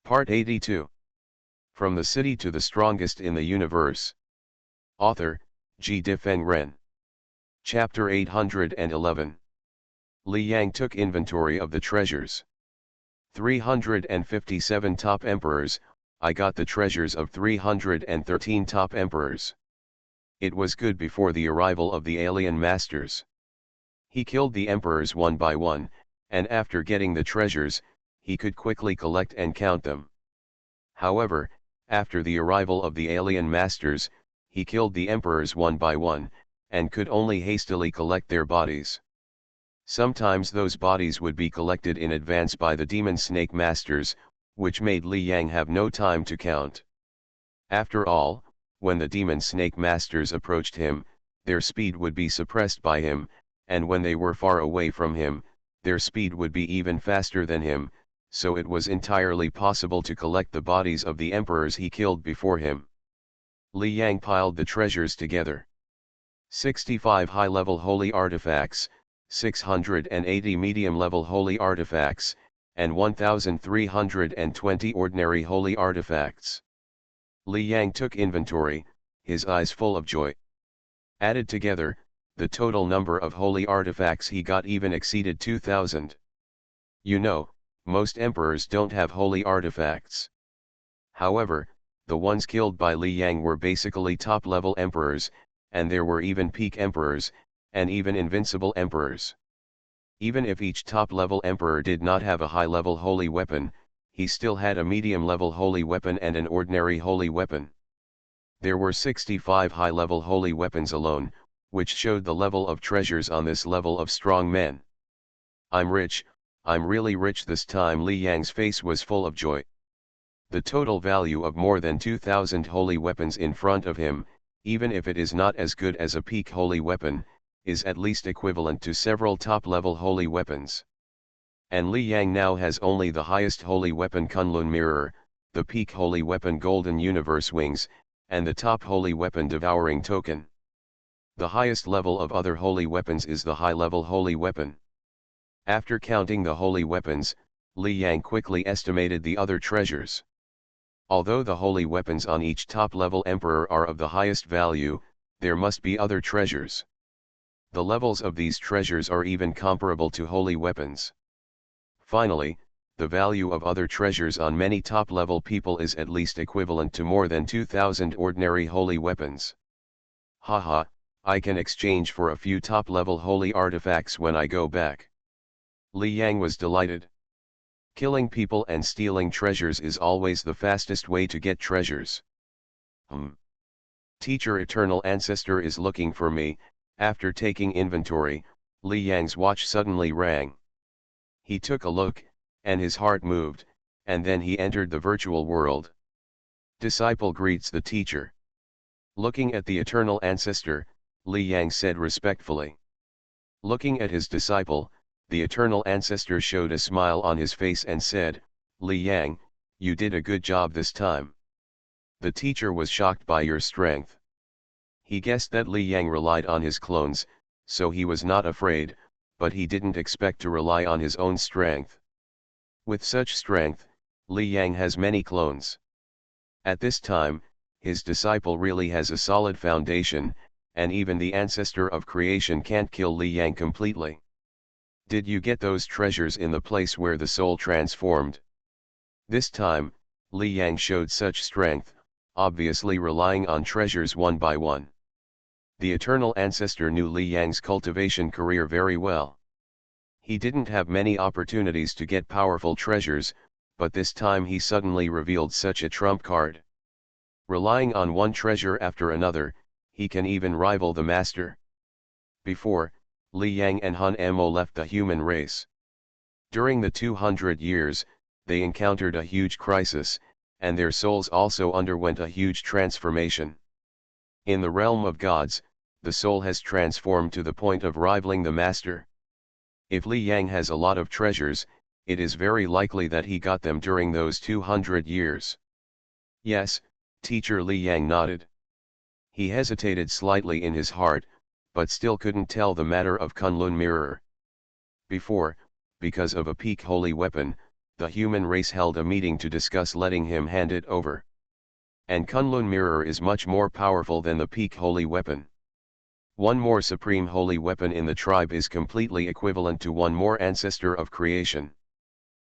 Part 82. From the City to the Strongest in the Universe. Author, G. Difeng Ren. Chapter 811. Li Yang took inventory of the treasures. 357 top emperors, I got the treasures of 313 top emperors. It was good before the arrival of the alien masters. He killed the emperors one by one, and after getting the treasures, he could quickly collect and count them. However, after the arrival of the alien masters, he killed the emperors one by one, and could only hastily collect their bodies. Sometimes those bodies would be collected in advance by the demon snake masters, which made Li Yang have no time to count. After all, when the demon snake masters approached him, their speed would be suppressed by him, and when they were far away from him, their speed would be even faster than him, so it was entirely possible to collect the bodies of the emperors he killed before him. Li Yang piled the treasures together. 65 high-level holy artifacts, 680 medium-level holy artifacts, and 1,320 ordinary holy artifacts. Li Yang took inventory, his eyes full of joy. Added together, the total number of holy artifacts he got even exceeded 2,000. You know, most emperors don't have holy artifacts. However, the ones killed by Li Yang were basically top-level emperors, and there were even peak emperors, and even invincible emperors. Even if each top-level emperor did not have a high-level holy weapon, he still had a medium-level holy weapon and an ordinary holy weapon. There were 65 high-level holy weapons alone, which showed the level of treasures on this level of strong men. I'm rich, I'm really rich this time. Li Yang's face was full of joy. The total value of more than 2,000 holy weapons in front of him, even if it is not as good as a peak holy weapon, is at least equivalent to several top-level holy weapons. And Li Yang now has only the highest holy weapon Kunlun Mirror, the peak holy weapon Golden Universe Wings, and the top holy weapon Devouring Token. The highest level of other holy weapons is the high-level holy weapon. After counting the holy weapons, Li Yang quickly estimated the other treasures. Although the holy weapons on each top-level emperor are of the highest value, there must be other treasures. The levels of these treasures are even comparable to holy weapons. Finally, the value of other treasures on many top-level people is at least equivalent to more than 2,000 ordinary holy weapons. Haha, I can exchange for a few top-level holy artifacts when I go back. Li Yang was delighted. Killing people and stealing treasures is always the fastest way to get treasures. Teacher Eternal Ancestor is looking for me. After taking inventory, Li Yang's watch suddenly rang. He took a look, and his heart moved, and then he entered the virtual world. Disciple greets the teacher. Looking at the Eternal Ancestor, Li Yang said respectfully. Looking at his disciple, the Eternal Ancestor showed a smile on his face and said, Li Yang, you did a good job this time. The teacher was shocked by your strength. He guessed that Li Yang relied on his clones, so he was not afraid, but he didn't expect to rely on his own strength. With such strength, Li Yang has many clones. At this time, his disciple really has a solid foundation, and even the ancestor of creation can't kill Li Yang completely. Did you get those treasures in the place where the soul transformed? This time, Li Yang showed such strength, obviously relying on treasures one by one. The Eternal Ancestor knew Li Yang's cultivation career very well. He didn't have many opportunities to get powerful treasures, but this time he suddenly revealed such a trump card. Relying on one treasure after another, he can even rival the master. Before, Li Yang and Han Mo left the human race. During the 200 years, they encountered a huge crisis, and their souls also underwent a huge transformation. In the realm of gods, the soul has transformed to the point of rivaling the master. If Li Yang has a lot of treasures, it is very likely that he got them during those 200 years. Yes, Teacher Li Yang nodded. He hesitated slightly in his heart, but still couldn't tell the matter of Kunlun Mirror. Before, because of a peak holy weapon, the human race held a meeting to discuss letting him hand it over. And Kunlun mirror is much more powerful than the peak holy weapon. One more supreme holy weapon in the tribe is completely equivalent to one more ancestor of creation.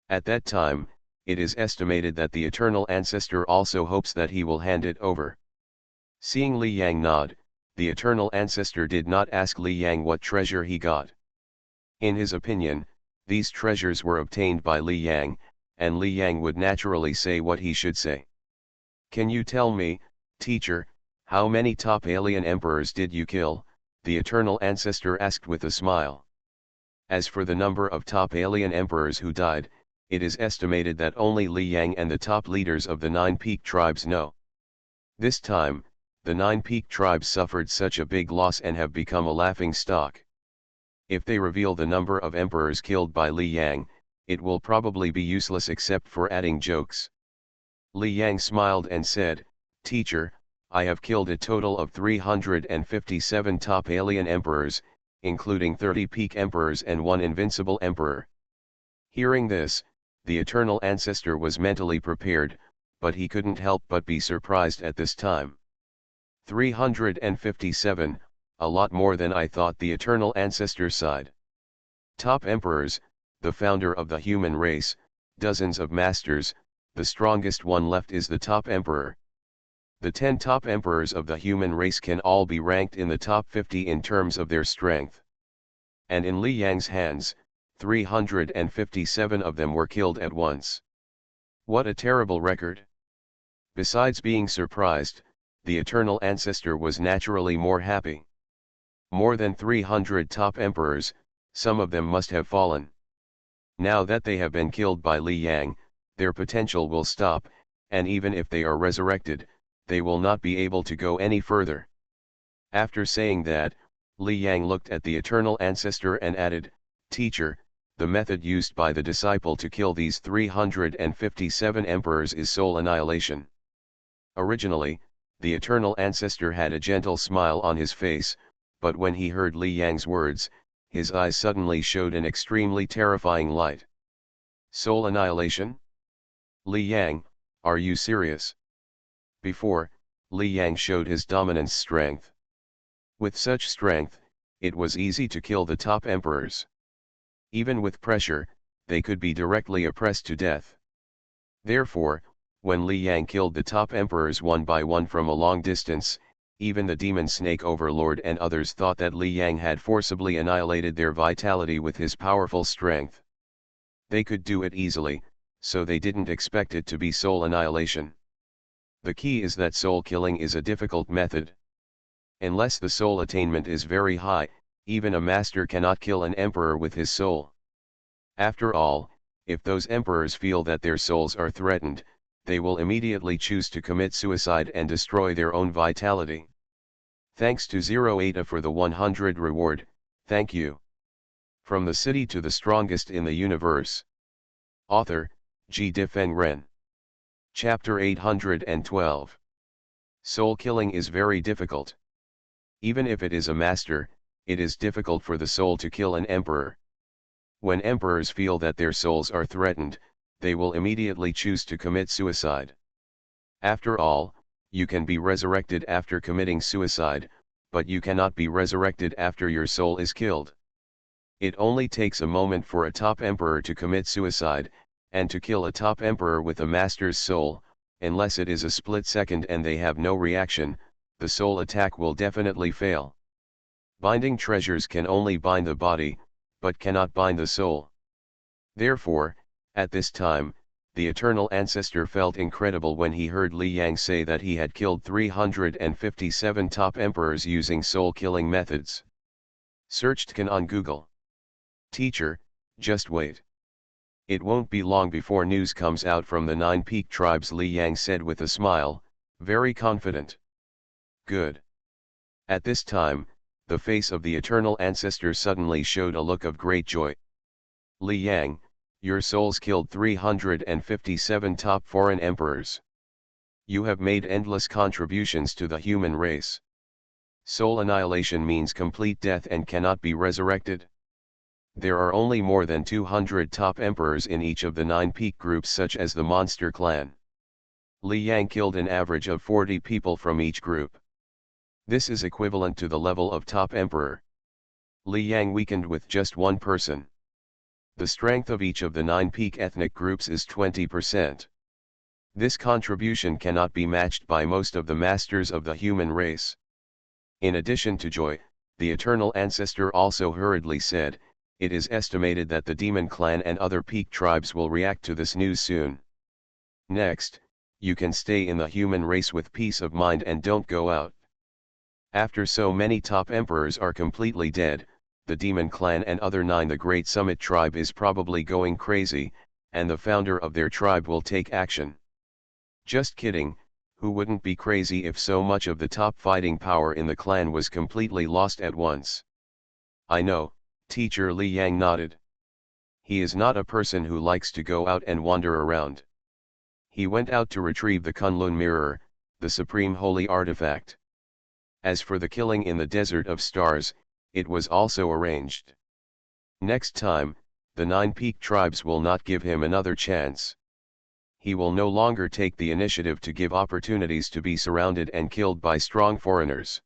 At that time, it is estimated that the eternal ancestor also hopes that he will hand it over. Seeing Li Yang nod, the eternal ancestor did not ask Li Yang what treasure he got. In his opinion, these treasures were obtained by Li Yang, and Li Yang would naturally say what he should say. Can you tell me, teacher, how many top alien emperors did you kill? The eternal ancestor asked with a smile. As for the number of top alien emperors who died, it is estimated that only Li Yang and the top leaders of the 9 peak tribes know. This time, the 9 peak tribes suffered such a big loss and have become a laughing stock. If they reveal the number of emperors killed by Li Yang, it will probably be useless except for adding jokes. Li Yang smiled and said, "Teacher, I have killed a total of 357 top alien emperors, including 30 peak emperors and 1 invincible emperor." Hearing this, the eternal ancestor was mentally prepared, but he couldn't help but be surprised at this time. 357, a lot more than I thought, the eternal ancestor sighed. Top emperors, the founder of the human race, dozens of masters, the strongest one left is the top emperor. The 10 top emperors of the human race can all be ranked in the top 50 in terms of their strength. And in Li Yang's hands, 357 of them were killed at once. What a terrible record! Besides being surprised, the eternal ancestor was naturally more happy. More than 300 top emperors, some of them must have fallen. Now that they have been killed by Li Yang, their potential will stop, and even if they are resurrected, they will not be able to go any further. After saying that, Li Yang looked at the eternal ancestor and added, "Teacher, the method used by the disciple to kill these 357 emperors is soul annihilation." Originally, the eternal ancestor had a gentle smile on his face, but when he heard Li Yang's words, his eyes suddenly showed an extremely terrifying light. Soul annihilation? Li Yang, are you serious? Before, Li Yang showed his dominance strength. With such strength, it was easy to kill the top emperors. Even with pressure, they could be directly oppressed to death. Therefore, when Li Yang killed the top emperors one by one from a long distance, even the demon snake overlord and others thought that Li Yang had forcibly annihilated their vitality with his powerful strength. They could do it easily, so they didn't expect it to be soul annihilation. The key is that soul killing is a difficult method. Unless the soul attainment is very high, even a master cannot kill an emperor with his soul. After all, if those emperors feel that their souls are threatened, they will immediately choose to commit suicide and destroy their own vitality. Thanks to 08A for the 100 reward, thank you. From the city to the strongest in the universe. Author, G. Difeng Ren. Chapter 812. Soul killing is very difficult. Even if it is a master, it is difficult for the soul to kill an emperor. When emperors feel that their souls are threatened, they will immediately choose to commit suicide. After all, you can be resurrected after committing suicide, but you cannot be resurrected after your soul is killed. It only takes a moment for a top emperor to commit suicide, and to kill a top emperor with a master's soul, unless it is a split second and they have no reaction, the soul attack will definitely fail. Binding treasures can only bind the body, but cannot bind the soul. Therefore, at this time, the eternal ancestor felt incredible when he heard Li Yang say that he had killed 357 top emperors using soul-killing methods. Searched Khan on Google. Teacher, just wait. It won't be long before news comes out from the 9 peak tribes, Li Yang said with a smile, very confident. Good. At this time, the face of the eternal ancestor suddenly showed a look of great joy. Li Yang, your souls killed 357 top foreign emperors. You have made endless contributions to the human race. Soul annihilation means complete death and cannot be resurrected. There are only more than 200 top emperors in each of the 9 peak groups such as the Monster Clan. Li Yang killed an average of 40 people from each group. This is equivalent to the level of top emperor. Li Yang weakened with just one person. The strength of each of the 9 peak ethnic groups is 20%. This contribution cannot be matched by most of the masters of the human race. In addition to Joy, the eternal ancestor also hurriedly said, "It is estimated that the demon clan and other peak tribes will react to this news soon. Next, you can stay in the human race with peace of mind and don't go out." After so many top emperors are completely dead, the demon clan and other 9 the Great Summit tribe is probably going crazy, and the founder of their tribe will take action. Just kidding, who wouldn't be crazy if so much of the top fighting power in the clan was completely lost at once? I know, Teacher Li Yang nodded. He is not a person who likes to go out and wander around. He went out to retrieve the Kunlun mirror, the supreme holy artifact. As for the killing in the Desert of Stars, it was also arranged. Next time, the 9 peak tribes will not give him another chance. He will no longer take the initiative to give opportunities to be surrounded and killed by strong foreigners.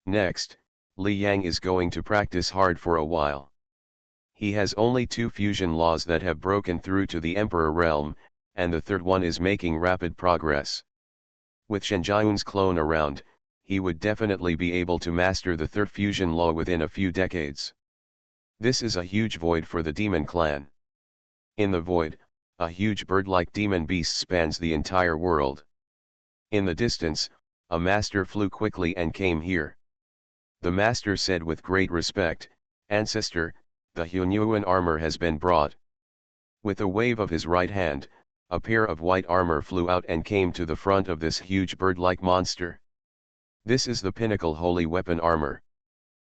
Next, Li Yang is going to practice hard for a while. He has only 2 fusion laws that have broken through to the Emperor realm, and the third one is making rapid progress. With Shenjiao's clone around, he would definitely be able to master the third fusion law within a few decades. This is a huge void for the demon clan. In the void, a huge bird-like demon beast spans the entire world. In the distance, a master flew quickly and came here. The master said with great respect, "Ancestor, the Hunyuan armor has been brought." With a wave of his right hand, a pair of white armor flew out and came to the front of this huge bird-like monster. This is the pinnacle holy weapon armor.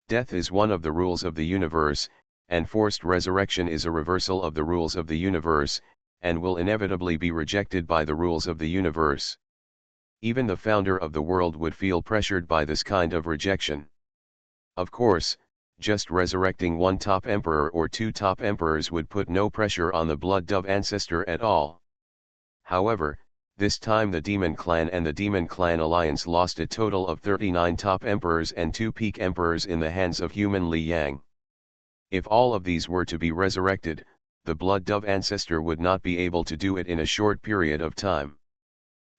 Death is one of the rules of the universe, and forced resurrection is a reversal of the rules of the universe, and will inevitably be rejected by the rules of the universe. Even the founder of the world would feel pressured by this kind of rejection. Of course, just resurrecting 1 top emperor or 2 top emperors would put no pressure on the Blood Dove ancestor at all. However, this time the Demon Clan and the Demon Clan Alliance lost a total of 39 top emperors and 2 peak emperors in the hands of human Li Yang. If all of these were to be resurrected, the Blood Dove ancestor would not be able to do it in a short period of time.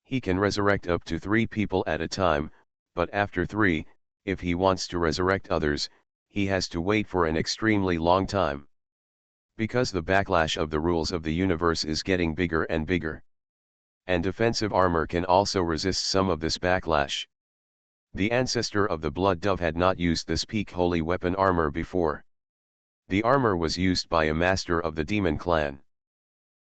He can resurrect up to 3 people at a time, but after 3, if he wants to resurrect others, he has to wait for an extremely long time. Because the backlash of the rules of the universe is getting bigger and bigger. And defensive armor can also resist some of this backlash. The ancestor of the Blood Dove had not used this peak holy weapon armor before. The armor was used by a master of the Demon Clan.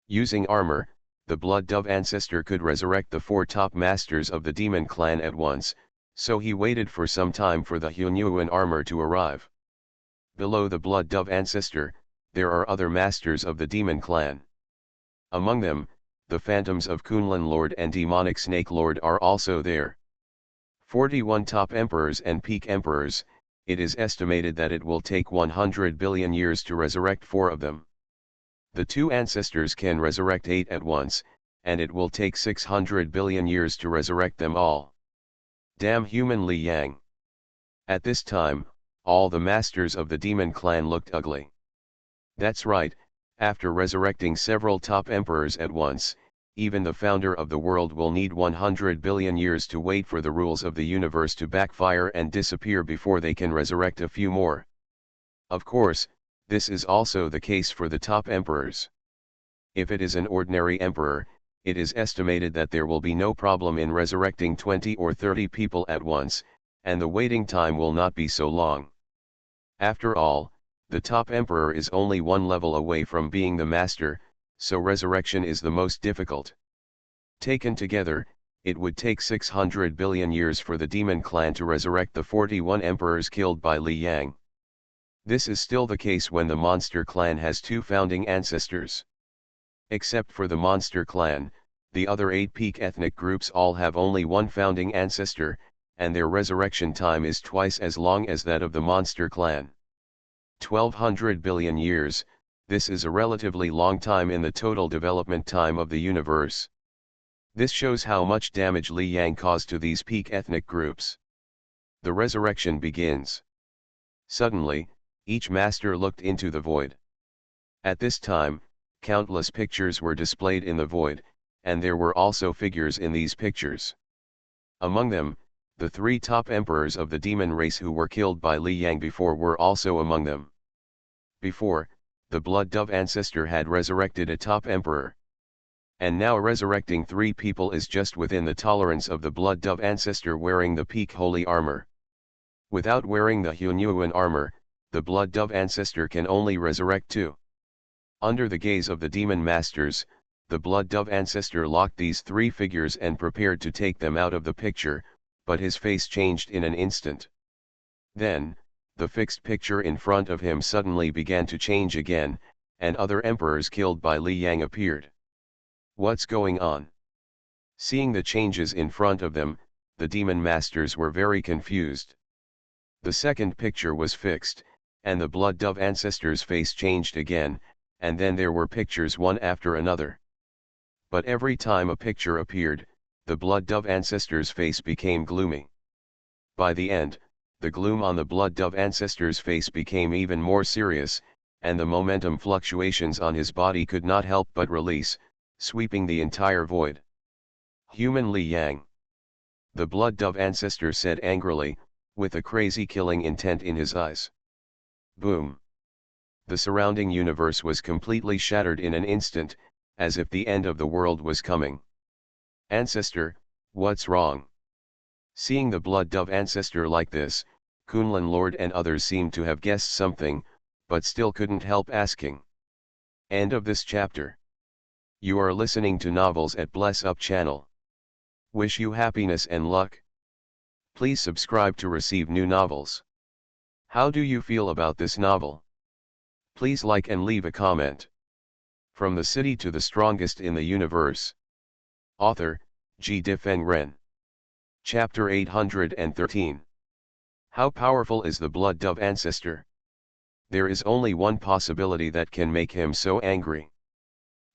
Using armor, the Blood Dove ancestor could resurrect the 4 top masters of the Demon Clan at once, so he waited for some time for the Hunyuan armor to arrive. Below the Blood Dove ancestor, there are other masters of the Demon Clan. Among them, the Phantoms of Kunlun Lord and Demonic Snake Lord are also there. 41 top emperors and peak emperors. It is estimated that it will take 100 billion years to resurrect 4 of them. The 2 ancestors can resurrect 8 at once, and it will take 600 billion years to resurrect them all. Damn human Li Yang. At this time, all the masters of the Demon Clan looked ugly. That's right, after resurrecting several top emperors at once, even the founder of the world will need 100 billion years to wait for the rules of the universe to backfire and disappear before they can resurrect a few more. Of course, this is also the case for the top emperors. If it is an ordinary emperor, it is estimated that there will be no problem in resurrecting 20 or 30 people at once, and the waiting time will not be so long. After all, the top emperor is only 1 level away from being the master, so resurrection is the most difficult. Taken together, it would take 600 billion years for the Demon Clan to resurrect the 41 emperors killed by Li Yang. This is still the case when the Monster Clan has 2 founding ancestors. Except for the Monster Clan, the other 8 peak ethnic groups all have only 1 founding ancestor, and their resurrection time is twice as long as that of the Monster Clan. 1200 billion years, this is a relatively long time in the total development time of the universe. This shows how much damage Li Yang caused to these peak ethnic groups. The resurrection begins. Suddenly, each master looked into the void. At this time, countless pictures were displayed in the void, and there were also figures in these pictures. Among them, the 3 top emperors of the demon race who were killed by Li Yang before were also among them. Before, the blood dove ancestor had resurrected a top emperor. And now resurrecting 3 people is just within the tolerance of the blood dove ancestor wearing the peak holy armor. Without wearing the Hunyuan armor, the blood dove ancestor can only resurrect 2. Under the gaze of the demon masters, the blood dove ancestor locked these 3 figures and prepared to take them out of the picture, but his face changed in an instant. Then, the fixed picture in front of him suddenly began to change again, and other emperors killed by Li Yang appeared. What's going on? Seeing the changes in front of them, the demon masters were very confused. The second picture was fixed, and the blood dove ancestor's face changed again, and then there were pictures one after another. But every time a picture appeared, the blood dove ancestor's face became gloomy. By the end, the gloom on the blood dove ancestor's face became even more serious, and the momentum fluctuations on his body could not help but release, sweeping the entire void. Human Li Yang. The blood dove ancestor said angrily, with a crazy killing intent in his eyes. Boom. The surrounding universe was completely shattered in an instant, as if the end of the world was coming. Ancestor, what's wrong? Seeing the blood dove ancestor like this, Kunlun Lord and others seemed to have guessed something, but still couldn't help asking. End of this chapter. You are listening to Novels at Bless Up channel. Wish you happiness and luck. Please subscribe to receive new novels. How do you feel about this novel? Please like and leave a comment. From the city to the strongest in the universe. Author, G. Difeng Ren. Chapter 813. How powerful is the blood dove ancestor? There is only one possibility that can make him so angry.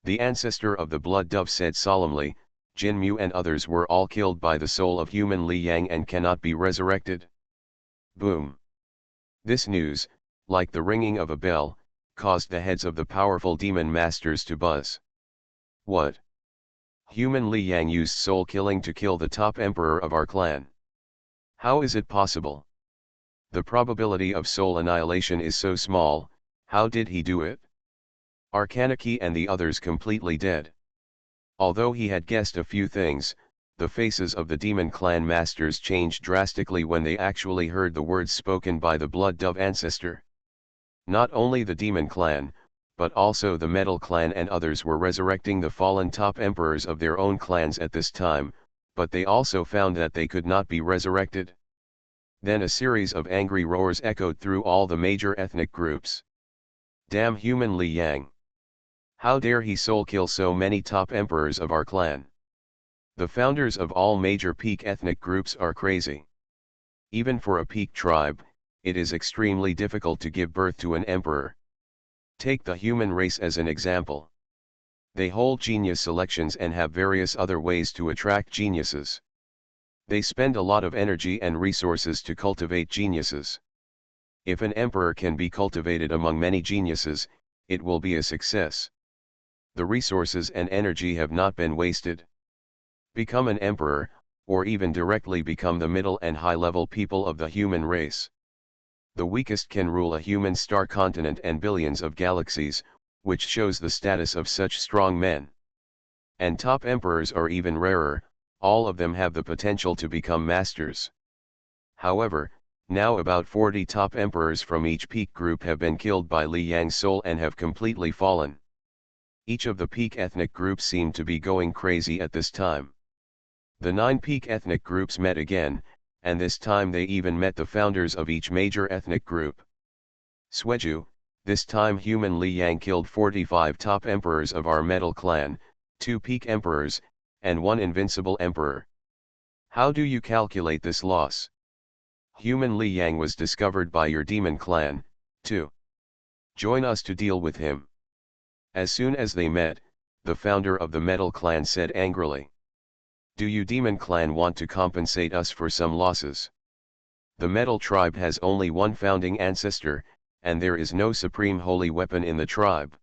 The ancestor of the blood dove said solemnly, Jin Mu and others were all killed by the soul of human Li Yang and cannot be resurrected. Boom. This news, like the ringing of a bell, caused the heads of the powerful demon masters to buzz. What? Human Li Yang used soul killing to kill the top emperor of our clan. How is it possible? The probability of soul annihilation is so small, how did he do it? Are Kaneki and the others completely dead? Although he had guessed a few things, the faces of the demon clan masters changed drastically when they actually heard the words spoken by the blood dove ancestor. Not only the demon clan, but also the metal clan and others were resurrecting the fallen top emperors of their own clans at this time, but they also found that they could not be resurrected. Then a series of angry roars echoed through all the major ethnic groups. Damn human Li Yang! How dare he soul kill so many top emperors of our clan? The founders of all major peak ethnic groups are crazy. Even for a peak tribe, it is extremely difficult to give birth to an emperor. Take the human race as an example. They hold genius selections and have various other ways to attract geniuses. They spend a lot of energy and resources to cultivate geniuses. If an emperor can be cultivated among many geniuses, it will be a success. The resources and energy have not been wasted. Become an emperor, or even directly become the middle and high-level people of the human race. The weakest can rule a human star continent and billions of galaxies, which shows the status of such strong men. And top emperors are even rarer, all of them have the potential to become masters. However, now about 40 top emperors from each peak group have been killed by Li Yang's soul and have completely fallen. Each of the peak ethnic groups seemed to be going crazy at this time. The 9 peak ethnic groups met again, and this time they even met the founders of each major ethnic group. Sweju, this time human Li Yang killed 45 top emperors of our metal clan, 2 peak emperors, and 1 invincible emperor. How do you calculate this loss? Human Li Yang was discovered by your demon clan, too. Join us to deal with him. As soon as they met, the founder of the Metal Clan said angrily. Do you Demon Clan want to compensate us for some losses? The Metal Tribe has only one founding ancestor, and there is no supreme holy weapon in the tribe.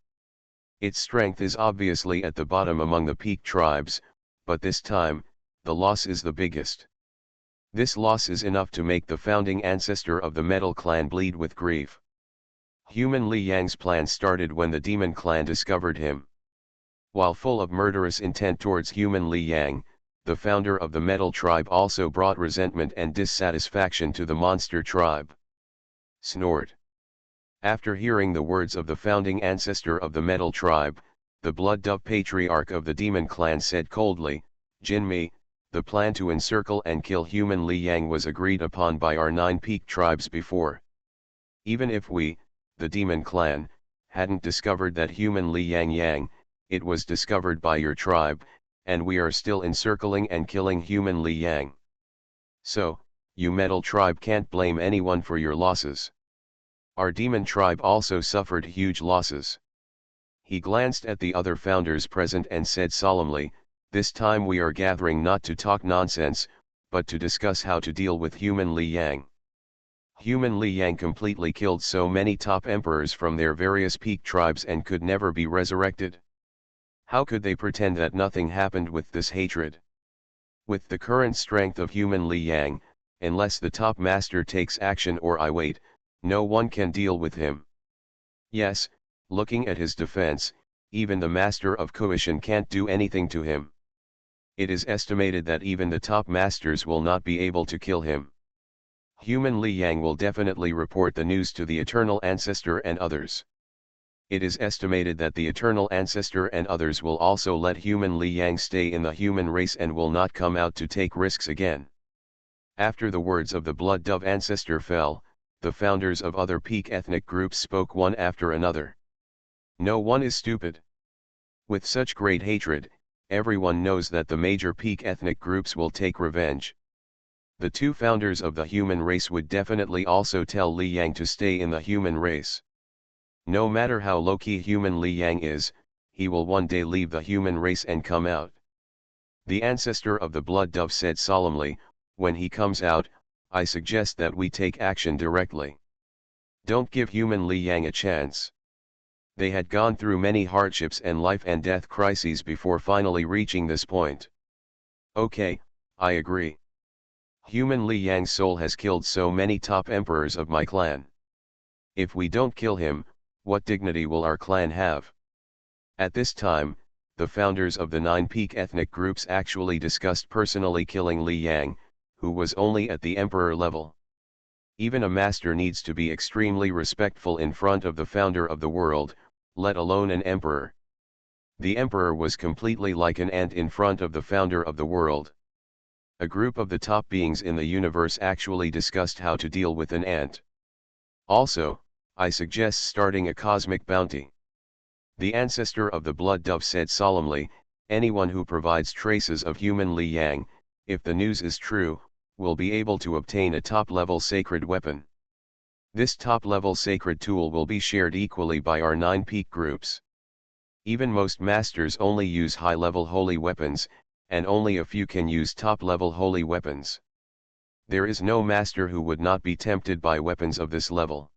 Its strength is obviously at the bottom among the peak tribes, but this time, the loss is the biggest. This loss is enough to make the founding ancestor of the Metal Clan bleed with grief. Human Li Yang's plan started when the Demon Clan discovered him. While full of murderous intent towards Human Li Yang, the founder of the Metal Tribe also brought resentment and dissatisfaction to the Monster Tribe. Snort. After hearing the words of the founding ancestor of the Metal Tribe, the Blood Dove Patriarch of the Demon Clan said coldly, Jinmi, the plan to encircle and kill Human Li Yang was agreed upon by our 9 peak tribes before. Even if we, the Demon Clan, hadn't discovered that Human Li Yang, it was discovered by your tribe, and we are still encircling and killing Human Li Yang. So, you Metal Tribe can't blame anyone for your losses. Our Demon Tribe also suffered huge losses. He glanced at the other founders present and said solemnly, this time we are gathering not to talk nonsense, but to discuss how to deal with Human Li Yang. Human Li Yang completely killed so many top emperors from their various peak tribes and could never be resurrected. How could they pretend that nothing happened with this hatred? With the current strength of Human Li Yang, unless the top master takes action or I wait, no one can deal with him. Yes, looking at his defense, even the master of Koishan can't do anything to him. It is estimated that even the top masters will not be able to kill him. Human Li Yang will definitely report the news to the Eternal Ancestor and others. It is estimated that the Eternal Ancestor and others will also let Human Li Yang stay in the human race and will not come out to take risks again. After the words of the Blood Dove Ancestor fell, the founders of other peak ethnic groups spoke one after another. No one is stupid. With such great hatred, everyone knows that the major peak ethnic groups will take revenge. The 2 founders of the human race would definitely also tell Li Yang to stay in the human race. No matter how low-key Human Li Yang is, he will one day leave the human race and come out. The ancestor of the Blood Dove said solemnly, when he comes out, I suggest that we take action directly. Don't give Human Li Yang a chance. They had gone through many hardships and life and death crises before finally reaching this point. Okay, I agree. Human Li Yang's soul has killed so many top emperors of my clan. If we don't kill him, what dignity will our clan have? At this time, the founders of the 9 peak ethnic groups actually discussed personally killing Li Yang, who was only at the emperor level. Even a master needs to be extremely respectful in front of the founder of the world, let alone an emperor. The emperor was completely like an ant in front of the founder of the world. A group of the top beings in the universe actually discussed how to deal with an ant. Also, I suggest starting a cosmic bounty. The ancestor of the Blood Dove said solemnly, anyone who provides traces of Human Li Yang, if the news is true, will be able to obtain a top-level sacred weapon. This top-level sacred tool will be shared equally by our 9 peak groups. Even most masters only use high-level holy weapons, and only a few can use top-level holy weapons. There is no master who would not be tempted by weapons of this level.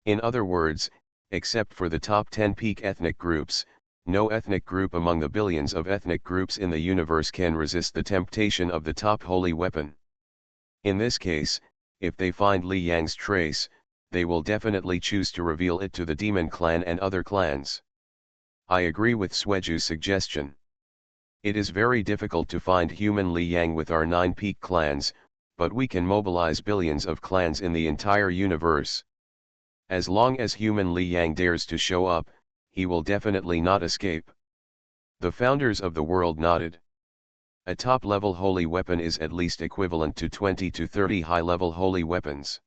In other words, except for the top 10 peak ethnic groups, no ethnic group among the billions of ethnic groups in the universe can resist the temptation of the top holy weapon. In this case, if they find Li Yang's trace, they will definitely choose to reveal it to the Demon Clan and other clans. I agree with Sweju's suggestion. It is very difficult to find Human Li Yang with our 9 peak clans, but we can mobilize billions of clans in the entire universe. As long as Human Li Yang dares to show up, he will definitely not escape. The founders of the world nodded. A top-level holy weapon is at least equivalent to 20 to 30 high-level holy weapons.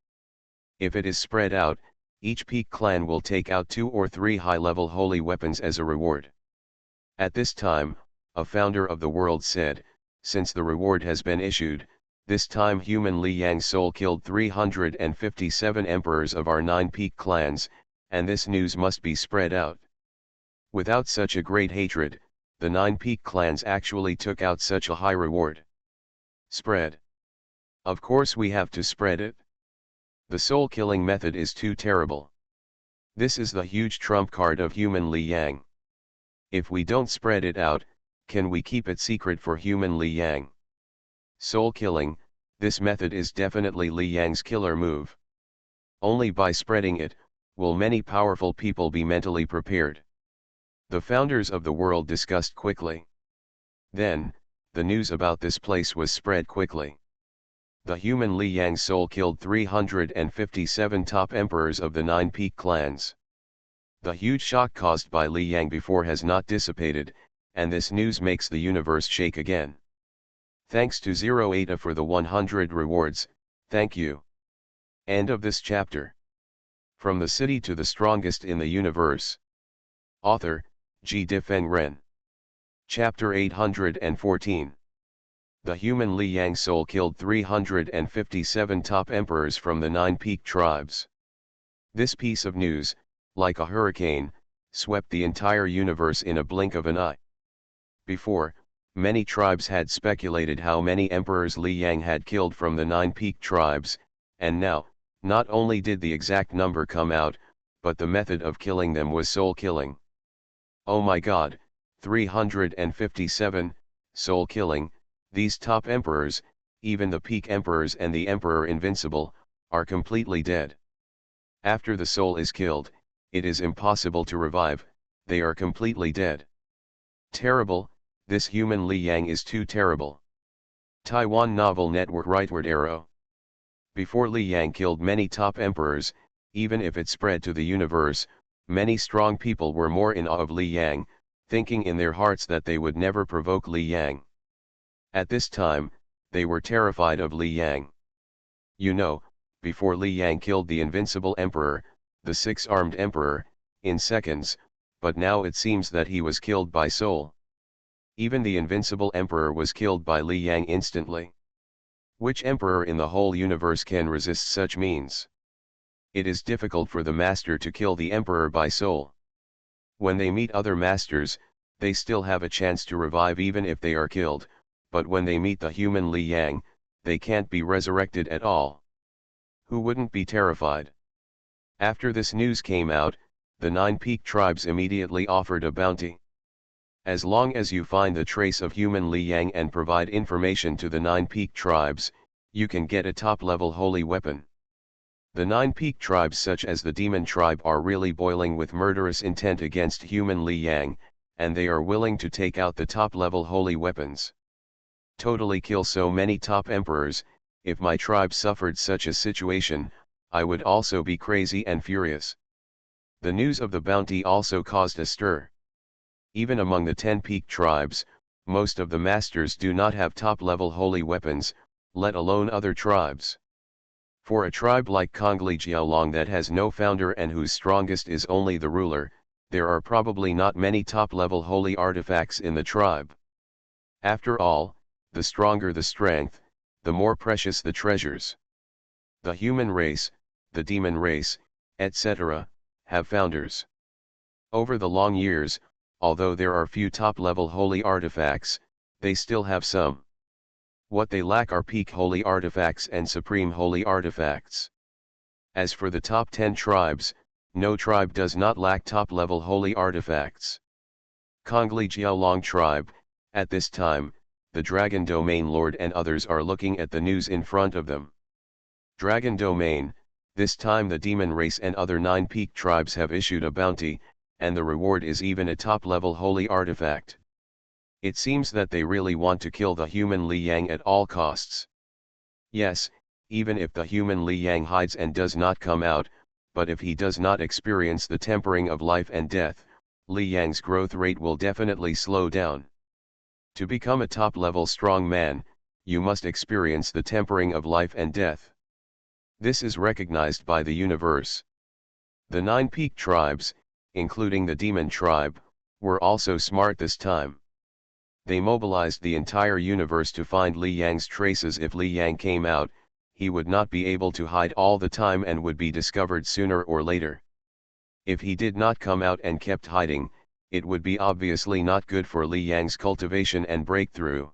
If it is spread out, each peak clan will take out 2 or 3 high-level holy weapons as a reward. At this time, a founder of the world said, since the reward has been issued, this time Human Li Yang's soul killed 357 emperors of our 9 peak clans, and this news must be spread out. Without such a great hatred, the 9 peak clans actually took out such a high reward. Spread. Of course we have to spread it. The soul killing method is too terrible. This is the huge trump card of human Li Yang. If we don't spread it out, can we keep it secret for human Li Yang? Soul killing, this method is definitely Li Yang's killer move. Only by spreading it, will many powerful people be mentally prepared. The founders of the world discussed quickly. Then, the news about this place was spread quickly. The human Li Yang soul killed 357 top emperors of the 9 peak clans. The huge shock caused by Li Yang before has not dissipated, and this news makes the universe shake again. Thanks to 08 for the 100 rewards, thank you. End of this chapter. From the city to the strongest in the universe. Author, G. Difeng Ren. Chapter 814. The human Li Yang soul killed 357 top emperors from the 9 peak tribes. This piece of news, like a hurricane, swept the entire universe in a blink of an eye. Before, many tribes had speculated how many emperors Li Yang had killed from the 9 peak tribes, and now, not only did the exact number come out, but the method of killing them was soul killing. Oh my god, 357, soul killing, these top emperors, even the peak emperors and the emperor invincible, are completely dead. After the soul is killed, it is impossible to revive, they are completely dead. Terrible, this human Li Yang is too terrible. Taiwan Novel Network Rightward Arrow. Before Li Yang killed many top emperors, even if it spread to the universe, many strong people were more in awe of Li Yang, thinking in their hearts that they would never provoke Li Yang. At this time, they were terrified of Li Yang. You know, before Li Yang killed the invincible emperor, the 6-armed emperor, in seconds, but now it seems that he was killed by soul. Even the invincible emperor was killed by Li Yang instantly. Which emperor in the whole universe can resist such means? It is difficult for the master to kill the emperor by soul. When they meet other masters, they still have a chance to revive even if they are killed, but when they meet the human Li Yang, they can't be resurrected at all. Who wouldn't be terrified? After this news came out, the 9 peak tribes immediately offered a bounty. As long as you find the trace of human Li Yang and provide information to the 9 peak tribes, you can get a top-level holy weapon. The 9 peak tribes such as the demon tribe are really boiling with murderous intent against human Li Yang, and they are willing to take out the top-level holy weapons. Totally kill so many top emperors. If my tribe suffered such a situation, I would also be crazy and furious. The news of the bounty also caused a stir. Even among the 10 peak tribes, most of the masters do not have top-level holy weapons, let alone other tribes. For a tribe like Kongli Jiaolong that has no founder and whose strongest is only the ruler, there are probably not many top-level holy artifacts in the tribe. After all, the stronger the strength, the more precious the treasures. The human race, the demon race, etc., have founders. Over the long years, although there are few top-level holy artifacts, they still have some. What they lack are peak holy artifacts and supreme holy artifacts. As for the top 10 tribes, no tribe does not lack top-level holy artifacts. Kongli Jiaolong tribe, at this time, the Dragon Domain Lord and others are looking at the news in front of them. Dragon Domain, this time the demon race and other 9 peak tribes have issued a bounty, and the reward is even a top-level holy artifact. It seems that they really want to kill the human Li Yang at all costs. Yes, even if the human Li Yang hides and does not come out, but if he does not experience the tempering of life and death, Li Yang's growth rate will definitely slow down. To become a top-level strong man, you must experience the tempering of life and death. This is recognized by the universe. The 9 peak tribes, including the demon tribe, were also smart this time. They mobilized the entire universe to find Li Yang's traces. If Li Yang came out, he would not be able to hide all the time and would be discovered sooner or later. If he did not come out and kept hiding, it would be obviously not good for Li Yang's cultivation and breakthrough.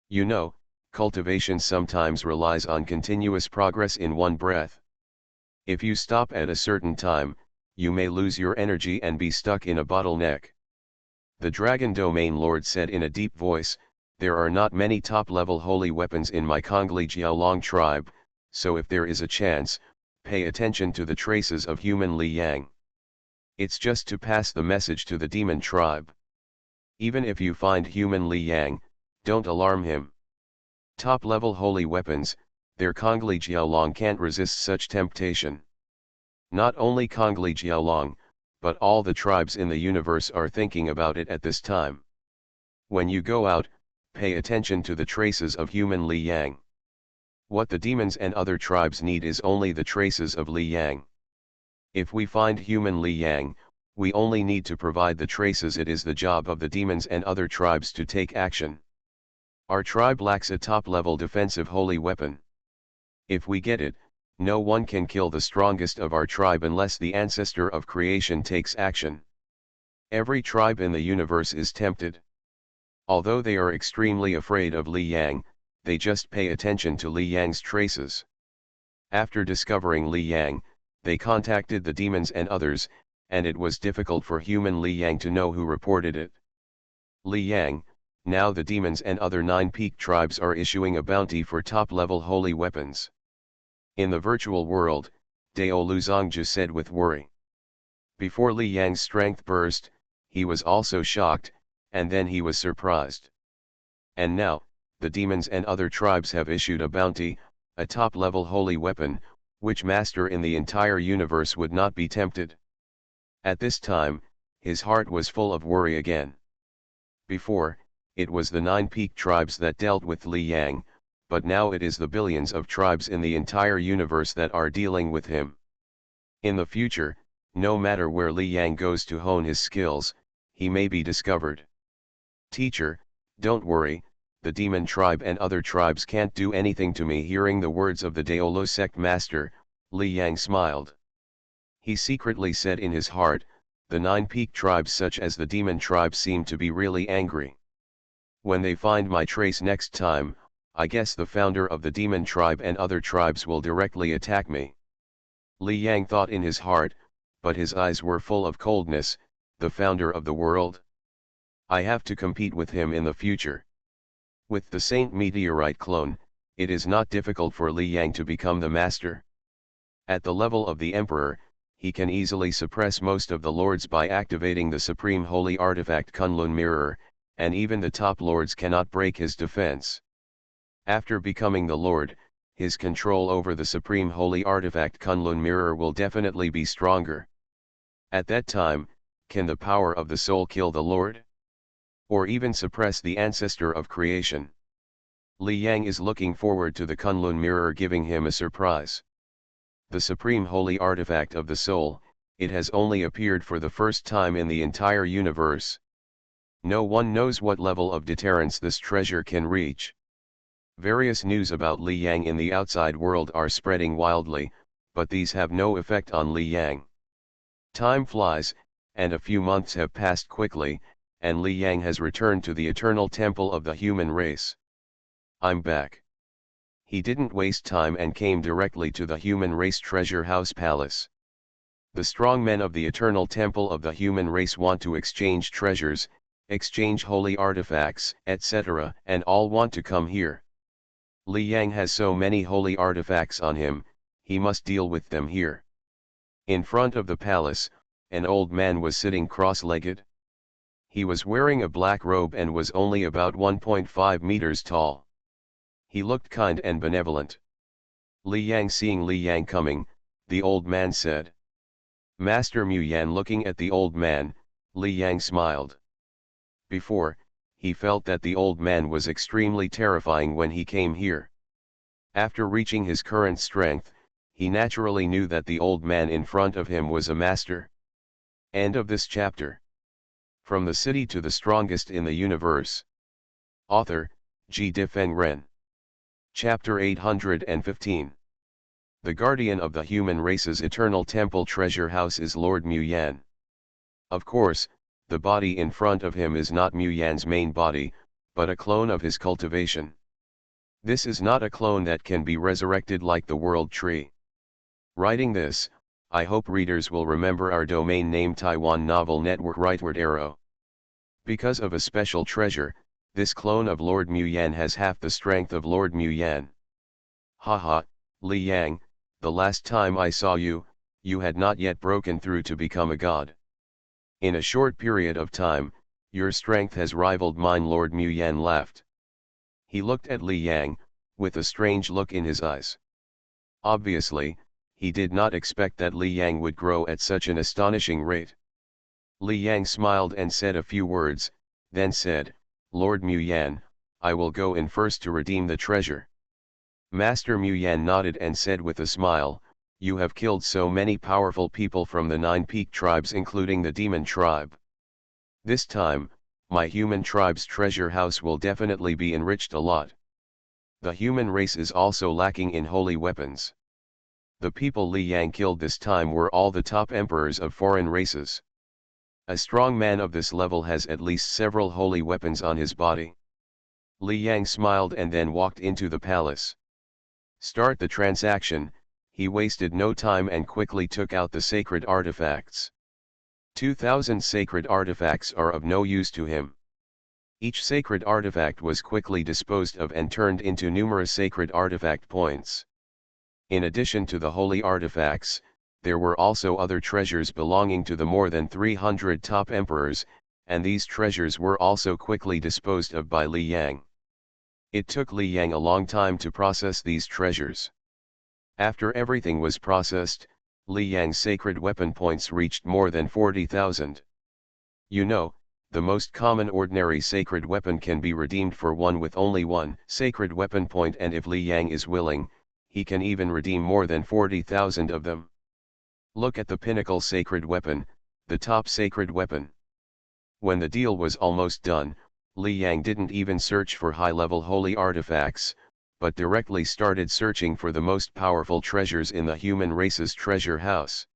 You know, cultivation sometimes relies on continuous progress in one breath. If you stop at a certain time, you may lose your energy and be stuck in a bottleneck. The Dragon Domain Lord said in a deep voice, "There are not many top-level holy weapons in my Kongli Jiaolong tribe, so if there is a chance, pay attention to the traces of human Li Yang. It's just to pass the message to the demon tribe. Even if you find human Li Yang, don't alarm him. Top-level holy weapons, their Kongli Jiaolong can't resist such temptation. Not only Kongli Jiaolong, but all the tribes in the universe are thinking about it at this time. When you go out, pay attention to the traces of human Li Yang. What the demons and other tribes need is only the traces of Li Yang. If we find human Li Yang, we only need to provide the traces. It is the job of the demons and other tribes to take action. Our tribe lacks a top-level defensive holy weapon. If we get it, no one can kill the strongest of our tribe unless the ancestor of creation takes action. Every tribe in the universe is tempted. Although they are extremely afraid of Li Yang, they just pay attention to Li Yang's traces. After discovering Li Yang, they contacted the demons and others, and it was difficult for human Li Yang to know who reported it. Li Yang, now the demons and other 9 peak tribes are issuing a bounty for top-level holy weapons. In the virtual world, Dao Luzongju said with worry. Before Li Yang's strength burst, he was also shocked, and then he was surprised. And now, the demons and other tribes have issued a bounty, a top-level holy weapon, which master in the entire universe would not be tempted. At this time, his heart was full of worry again. Before, it was the 9 peak tribes that dealt with Li Yang, but now it is the billions of tribes in the entire universe that are dealing with him. In the future, no matter where Li Yang goes to hone his skills, he may be discovered. Teacher, don't worry, the demon tribe and other tribes can't do anything to me. Hearing the words of the Daolo sect master, Li Yang smiled. He secretly said in his heart, the 9 peak tribes such as the demon tribe seem to be really angry. When they find my trace next time, I guess the founder of the demon tribe and other tribes will directly attack me. Li Yang thought in his heart, but his eyes were full of coldness, the founder of the world. I have to compete with him in the future. With the Saint Meteorite clone, it is not difficult for Li Yang to become the master. At the level of the Emperor, he can easily suppress most of the lords by activating the supreme holy artifact Kunlun Mirror, and even the top lords cannot break his defense. After becoming the lord, his control over the supreme holy artifact Kunlun Mirror will definitely be stronger. At that time, can the power of the soul kill the lord? Or even suppress the ancestor of creation? Li Yang is looking forward to the Kunlun Mirror giving him a surprise. The supreme holy artifact of the soul, it has only appeared for the first time in the entire universe. No one knows what level of deterrence this treasure can reach. Various news about Li Yang in the outside world are spreading wildly, but these have no effect on Li Yang. Time flies, and a few months have passed quickly, and Li Yang has returned to the eternal temple of the human race. I'm back. He didn't waste time and came directly to the human race treasure house palace. The strong men of the eternal temple of the human race want to exchange treasures, exchange holy artifacts, etc., and all want to come here. Li Yang has so many holy artifacts on him, he must deal with them here. In front of the palace, an old man was sitting cross-legged. He was wearing a black robe and was only about 1.5 meters tall. He looked kind and benevolent. Li Yang seeing Li Yang coming, the old man said. Master Mu Yan looking at the old man, Li Yang smiled. Before, he felt that the old man was extremely terrifying when he came here. After reaching his current strength, he naturally knew that the old man in front of him was a master. End of this chapter. From the City to the Strongest in the Universe. Author, G. Difeng Ren. Chapter 815. The guardian of the human race's eternal temple treasure house is Lord Mu Yan. Of course, the body in front of him is not Mu Yan's main body, but a clone of his cultivation. This is not a clone that can be resurrected like the world tree. Writing this, I hope readers will remember our domain name Taiwan Novel Network rightward arrow. Because of a special treasure, this clone of Lord Mu Yan has half the strength of Lord Mu Yan. Haha, Li Yang, the last time I saw you, you had not yet broken through to become a god. In a short period of time, your strength has rivaled mine. Lord Mu Yan laughed. He looked at Li Yang, with a strange look in his eyes. Obviously, he did not expect that Li Yang would grow at such an astonishing rate. Li Yang smiled and said a few words, then said, Lord Mu Yan, I will go in first to redeem the treasure. Master Mu Yan nodded and said with a smile, you have killed so many powerful people from the 9 peak tribes including the demon tribe. This time, my human tribe's treasure house will definitely be enriched a lot. The human race is also lacking in holy weapons. The people Li Yang killed this time were all the top emperors of foreign races. A strong man of this level has at least several holy weapons on his body. Li Yang smiled and then walked into the palace. Start the transaction. He wasted no time and quickly took out the sacred artifacts. 2,000 sacred artifacts are of no use to him. Each sacred artifact was quickly disposed of and turned into numerous sacred artifact points. In addition to the holy artifacts, there were also other treasures belonging to the more than 300 top emperors, and these treasures were also quickly disposed of by Li Yang. It took Li Yang a long time to process these treasures. After everything was processed, Li Yang's sacred weapon points reached more than 40,000. You know, the most common ordinary sacred weapon can be redeemed for one with only one sacred weapon point, and if Li Yang is willing, he can even redeem more than 40,000 of them. Look at the pinnacle sacred weapon, the top sacred weapon. When the deal was almost done, Li Yang didn't even search for high-level holy artifacts, but directly started searching for the most powerful treasures in the human race's treasure house.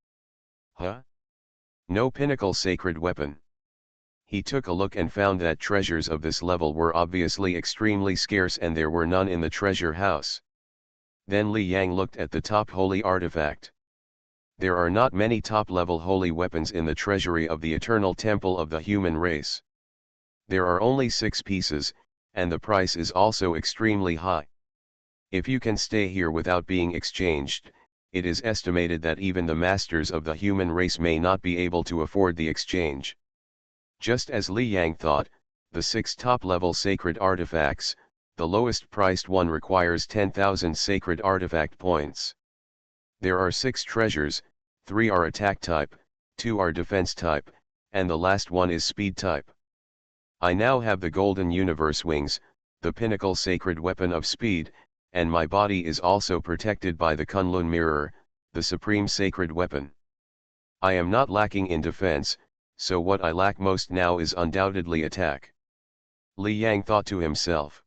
Huh? No pinnacle sacred weapon. He took a look and found that treasures of this level were obviously extremely scarce and there were none in the treasure house. Then Li Yang looked at the top holy artifact. There are not many top-level holy weapons in the treasury of the eternal temple of the human race. There are only 6 pieces, and the price is also extremely high. If you can stay here without being exchanged, it is estimated that even the masters of the human race may not be able to afford the exchange. Just as Li Yang thought, the 6 top-level sacred artifacts, the lowest priced one requires 10,000 sacred artifact points. There are 6 treasures, 3 are attack type, 2 are defense type, and the last one is speed type. I now have the golden universe wings, the pinnacle sacred weapon of speed, and my body is also protected by the Kunlun mirror, the supreme sacred weapon. I am not lacking in defense, so what I lack most now is undoubtedly attack. Li Yang thought to himself.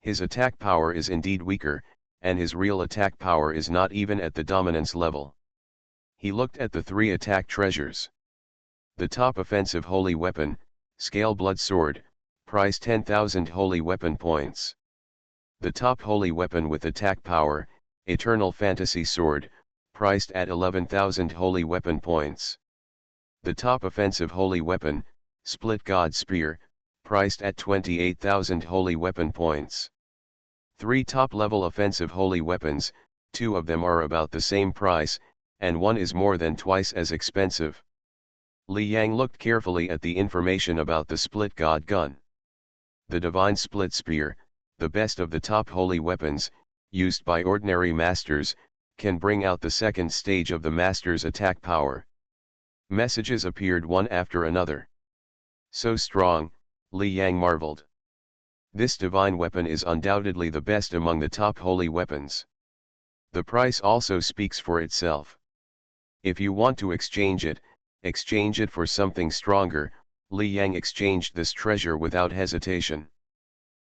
His attack power is indeed weaker, and his real attack power is not even at the dominance level. He looked at the 3 attack treasures. The top offensive holy weapon, Scale Blood Sword, price 10,000 holy weapon points. The top holy weapon with attack power, Eternal Fantasy Sword, priced at 11,000 holy weapon points. The top offensive holy weapon, Split God Spear, priced at 28,000 holy weapon points. 3 top-level offensive holy weapons, 2 of them are about the same price, and one is more than twice as expensive. Li Yang looked carefully at the information about the Split God Gun. The Divine Split Spear, the best of the top holy weapons, used by ordinary masters, can bring out the second stage of the master's attack power. Messages appeared one after another. So strong, Li Yang marveled. This divine weapon is undoubtedly the best among the top holy weapons. The price also speaks for itself. If you want to exchange it for something stronger. Li Yang exchanged this treasure without hesitation.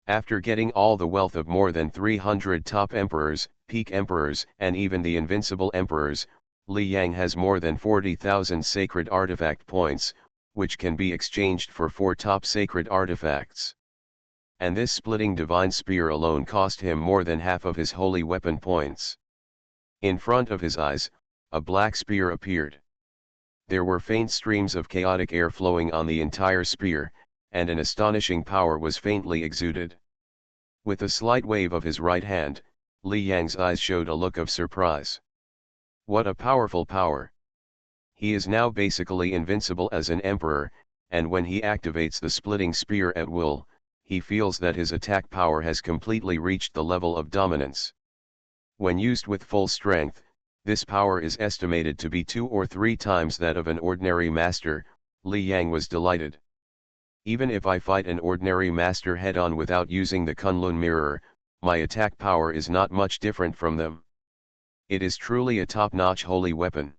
After getting all the wealth of more than 300 top emperors, peak emperors, and even the invincible emperors, Li Yang has more than 40,000 sacred artifact points, which can be exchanged for 4 top sacred artifacts. And this splitting divine spear alone cost him more than half of his holy weapon points. In front of his eyes, a black spear appeared. There were faint streams of chaotic air flowing on the entire spear, and an astonishing power was faintly exuded. With a slight wave of his right hand, Li Yang's eyes showed a look of surprise. What a powerful power! He is now basically invincible as an emperor, and when he activates the splitting spear at will, he feels that his attack power has completely reached the level of dominance. When used with full strength, this power is estimated to be 2 or 3 times that of an ordinary master. Li Yang was delighted. Even if I fight an ordinary master head-on without using the Kunlun mirror, my attack power is not much different from them. It is truly a top-notch holy weapon.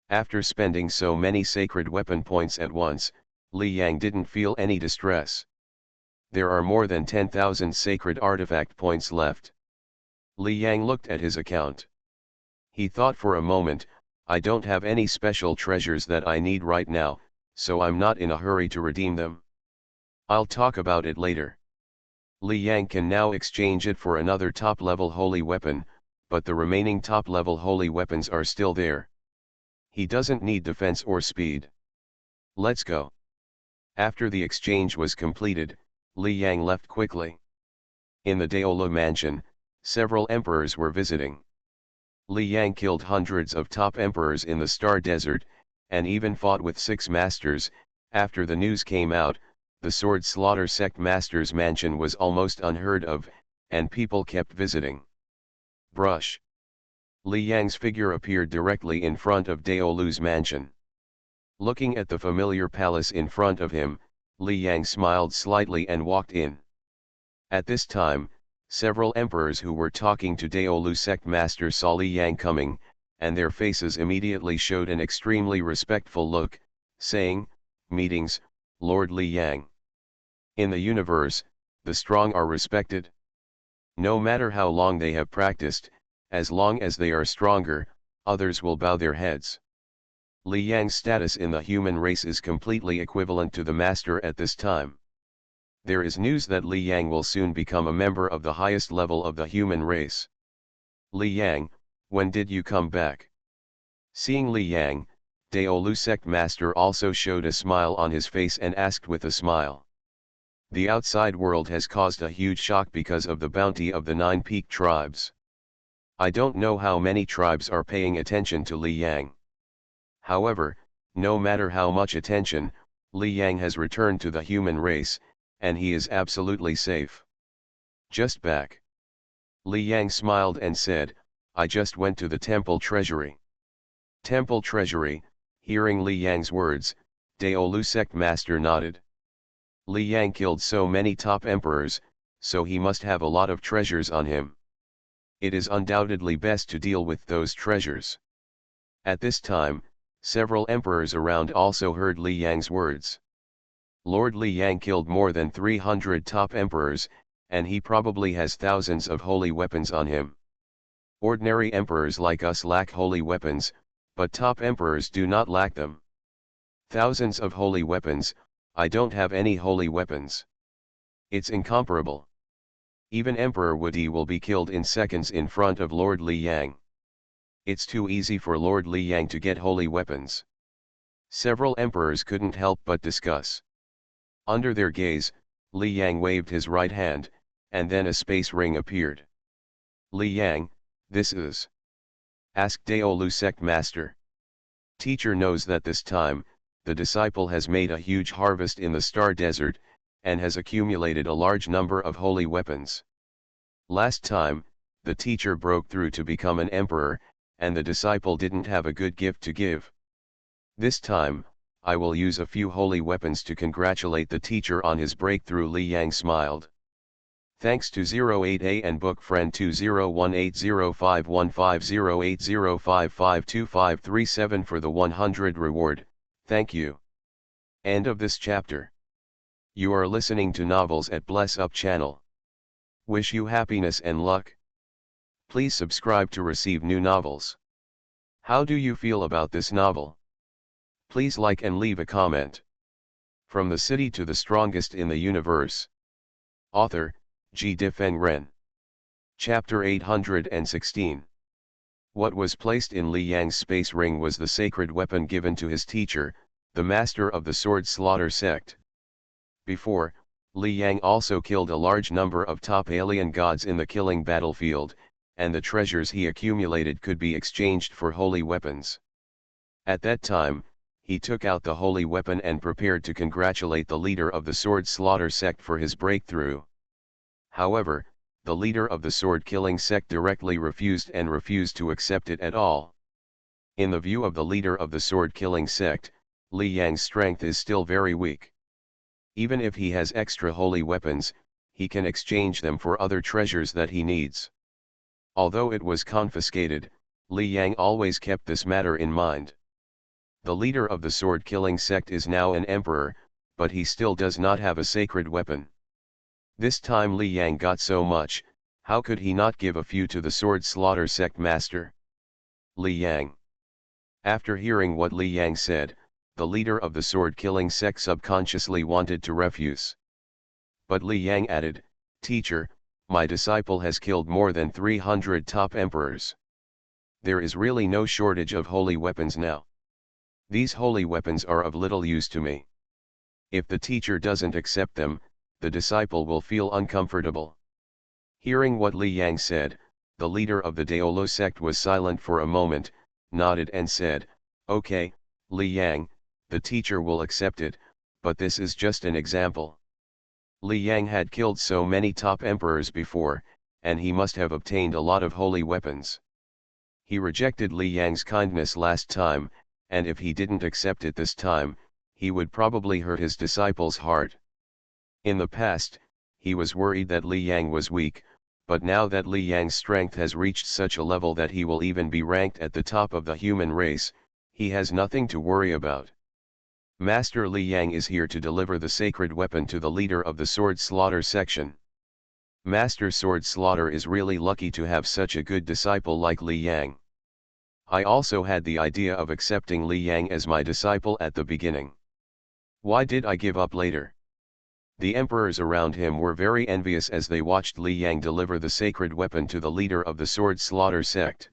After spending so many sacred weapon points at once, Li Yang didn't feel any distress. There are more than 10,000 sacred artifact points left. Li Yang looked at his account. He thought for a moment, I don't have any special treasures that I need right now, so I'm not in a hurry to redeem them. I'll talk about it later. Li Yang can now exchange it for another top-level holy weapon, but the remaining top-level holy weapons are still there. He doesn't need defense or speed. Let's go. After the exchange was completed, Li Yang left quickly. In the Daolu mansion, several emperors were visiting. Li Yang killed hundreds of top emperors in the Star Desert, and even fought with 6 masters. After the news came out, the Sword Slaughter Sect Master's mansion was almost unheard of, and people kept visiting. Brush. Li Yang's figure appeared directly in front of Daolu's mansion. Looking at the familiar palace in front of him, Li Yang smiled slightly and walked in. At this time, several emperors who were talking to Daolu Sect Master saw Li Yang coming, and their faces immediately showed an extremely respectful look, saying, "Meetings, Lord Li Yang." In the universe, the strong are respected. No matter how long they have practiced, as long as they are stronger, others will bow their heads. Li Yang's status in the human race is completely equivalent to the master at this time. There is news that Li Yang will soon become a member of the highest level of the human race. Li Yang, when did you come back? Seeing Li Yang, Daolu Sect Master also showed a smile on his face and asked with a smile. The outside world has caused a huge shock because of the bounty of the 9 peak tribes. I don't know how many tribes are paying attention to Li Yang. However, no matter how much attention, Li Yang has returned to the human race, and he is absolutely safe. Just back. Li Yang smiled and said, I just went to the temple treasury. Temple treasury. Hearing Li Yang's words, Daolu Sect Master nodded. Li Yang killed so many top emperors, so he must have a lot of treasures on him. It is undoubtedly best to deal with those treasures. At this time, several emperors around also heard Li Yang's words. Lord Li Yang killed more than 300 top emperors, and he probably has thousands of holy weapons on him. Ordinary emperors like us lack holy weapons, but top emperors do not lack them. Thousands of holy weapons, I don't have any holy weapons. It's incomparable. Even Emperor Wudi will be killed in seconds in front of Lord Li Yang. It's too easy for Lord Li Yang to get holy weapons. Several emperors couldn't help but discuss. Under their gaze, Li Yang waved his right hand, and then a space ring appeared. Li Yang, this is? Asked Daolu Sect Master. Teacher knows that this time, the disciple has made a huge harvest in the Star Desert, and has accumulated a large number of holy weapons. Last time, the teacher broke through to become an emperor, and the disciple didn't have a good gift to give. This time, I will use a few holy weapons to congratulate the teacher on his breakthrough. Li Yang smiled. Thanks to 08A and book friend 201805150805552537 for the 100 reward, thank you. End of this chapter. You are listening to novels at Bless Up channel. Wish you happiness and luck. Please subscribe to receive new novels. How do you feel about this novel? Please like and leave a comment. From the city to the strongest in the universe. Author, G. Difeng Ren. Chapter 816. What was placed in Li Yang's space ring was the sacred weapon given to his teacher, the master of the sword slaughter sect. Before, Li Yang also killed a large number of top alien gods in the killing battlefield, and the treasures he accumulated could be exchanged for holy weapons. At that time, he took out the holy weapon and prepared to congratulate the leader of the sword slaughter sect for his breakthrough. However, the leader of the sword-killing sect directly refused to accept it at all. In the view of the leader of the sword-killing sect, Li Yang's strength is still very weak. Even if he has extra holy weapons, he can exchange them for other treasures that he needs. Although it was confiscated, Li Yang always kept this matter in mind. The leader of the sword-killing sect is now an emperor, but he still does not have a sacred weapon. This time Li Yang got so much, how could he not give a few to the sword slaughter sect master? Li Yang. After hearing what Li Yang said, the leader of the sword-killing sect subconsciously wanted to refuse. But Li Yang added, "Teacher, my disciple has killed more than 300 top emperors. There is really no shortage of holy weapons now. These holy weapons are of little use to me. If the teacher doesn't accept them, the disciple will feel uncomfortable." Hearing what Li Yang said, the leader of the Daolo sect was silent for a moment, nodded and said, "Okay, Li Yang, the teacher will accept it, but this is just an example." Li Yang had killed so many top emperors before, and he must have obtained a lot of holy weapons. He rejected Li Yang's kindness last time, and if he didn't accept it this time, he would probably hurt his disciple's heart. In the past, he was worried that Li Yang was weak, but now that Li Yang's strength has reached such a level that he will even be ranked at the top of the human race, he has nothing to worry about. Master Li Yang is here to deliver the sacred weapon to the leader of the sword slaughter section. Master Sword Slaughter is really lucky to have such a good disciple like Li Yang. I also had the idea of accepting Li Yang as my disciple at the beginning. Why did I give up later? The emperors around him were very envious as they watched Li Yang deliver the sacred weapon to the leader of the sword slaughter sect.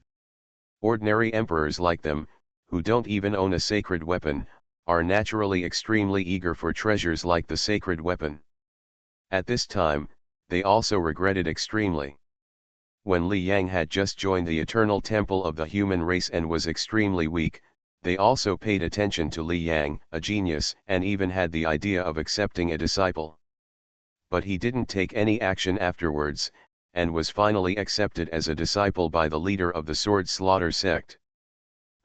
Ordinary emperors like them, who don't even own a sacred weapon, are naturally extremely eager for treasures like the sacred weapon. At this time, they also regretted extremely. When Li Yang had just joined the eternal temple of the human race and was extremely weak, they also paid attention to Li Yang, a genius, and even had the idea of accepting a disciple. But he didn't take any action afterwards, and was finally accepted as a disciple by the leader of the sword slaughter sect.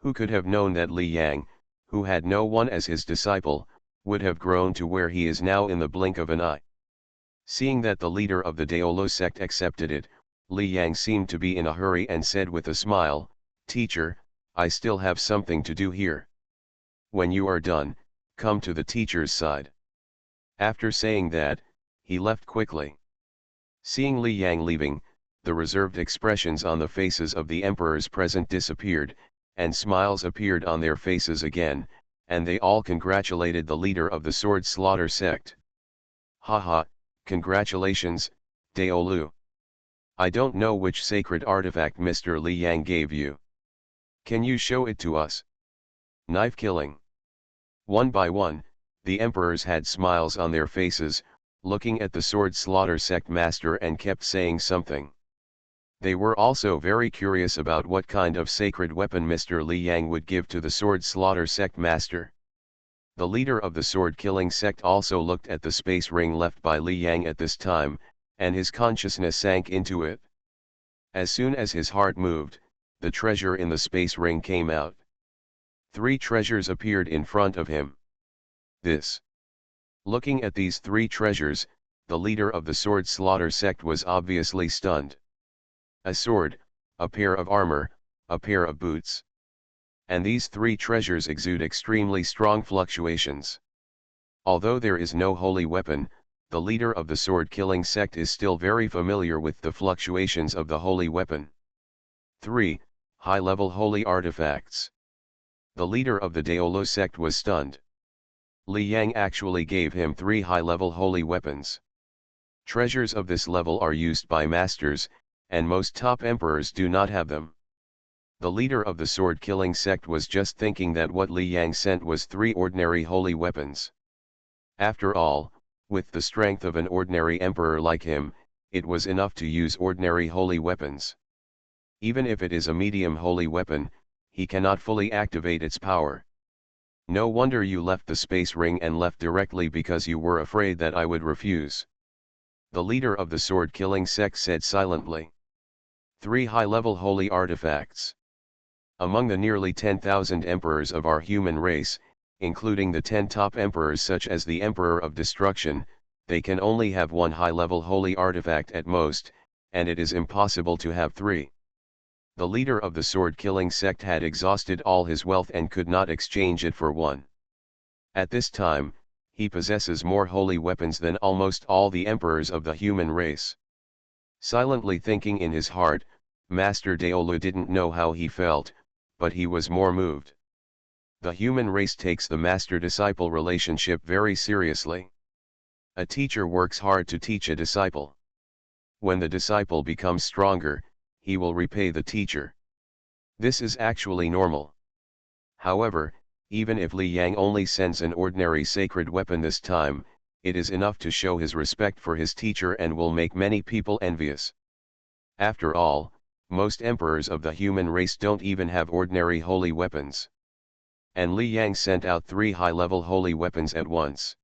Who could have known that Li Yang, who had no one as his disciple, would have grown to where he is now in the blink of an eye? Seeing that the leader of the Daolo sect accepted it, Li Yang seemed to be in a hurry and said with a smile, "Teacher, I still have something to do here. When you are done, come to the teacher's side." After saying that, he left quickly. Seeing Li Yang leaving, the reserved expressions on the faces of the emperors present disappeared, and smiles appeared on their faces again, and they all congratulated the leader of the sword slaughter sect. "Haha, congratulations, Daolu. I don't know which sacred artifact Mr. Li Yang gave you. Can you show it to us?" Knife killing. One by one, the emperors had smiles on their faces, looking at the sword slaughter sect master and kept saying something. They were also very curious about what kind of sacred weapon Mr. Li Yang would give to the sword slaughter sect master. The leader of the sword-killing sect also looked at the space ring left by Li Yang at this time, and his consciousness sank into it. As soon as his heart moved, the treasure in the space ring came out. 3 treasures appeared in front of him. Looking at these 3 treasures, the leader of the sword slaughter sect was obviously stunned. A sword, a pair of armor, a pair of boots. And these 3 treasures exude extremely strong fluctuations. Although there is no holy weapon, the leader of the sword-killing sect is still very familiar with the fluctuations of the holy weapon. 3. High-level holy artifacts. The leader of the Daolo sect was stunned. Li Yang actually gave him 3 high-level holy weapons. Treasures of this level are used by masters, and most top emperors do not have them. The leader of the sword-killing sect was just thinking that what Li Yang sent was 3 ordinary holy weapons. After all, with the strength of an ordinary emperor like him, it was enough to use ordinary holy weapons. Even if it is a medium holy weapon, he cannot fully activate its power. No wonder you left the space ring and left directly because you were afraid that I would refuse. The leader of the sword-killing sect said silently. 3 high-level holy artifacts. Among the nearly 10,000 emperors of our human race, including the 10 top emperors such as the Emperor of Destruction, they can only have 1 high-level holy artifact at most, and it is impossible to have 3. The leader of the sword-killing sect had exhausted all his wealth and could not exchange it for 1. At this time, he possesses more holy weapons than almost all the emperors of the human race. Silently thinking in his heart, Master Daolu didn't know how he felt, but he was more moved. The human race takes the master-disciple relationship very seriously. A teacher works hard to teach a disciple. When the disciple becomes stronger, he will repay the teacher. This is actually normal. However, even if Li Yang only sends an ordinary sacred weapon this time, it is enough to show his respect for his teacher and will make many people envious. After all, most emperors of the human race don't even have ordinary holy weapons. And Li Yang sent out 3 high-level holy weapons at once.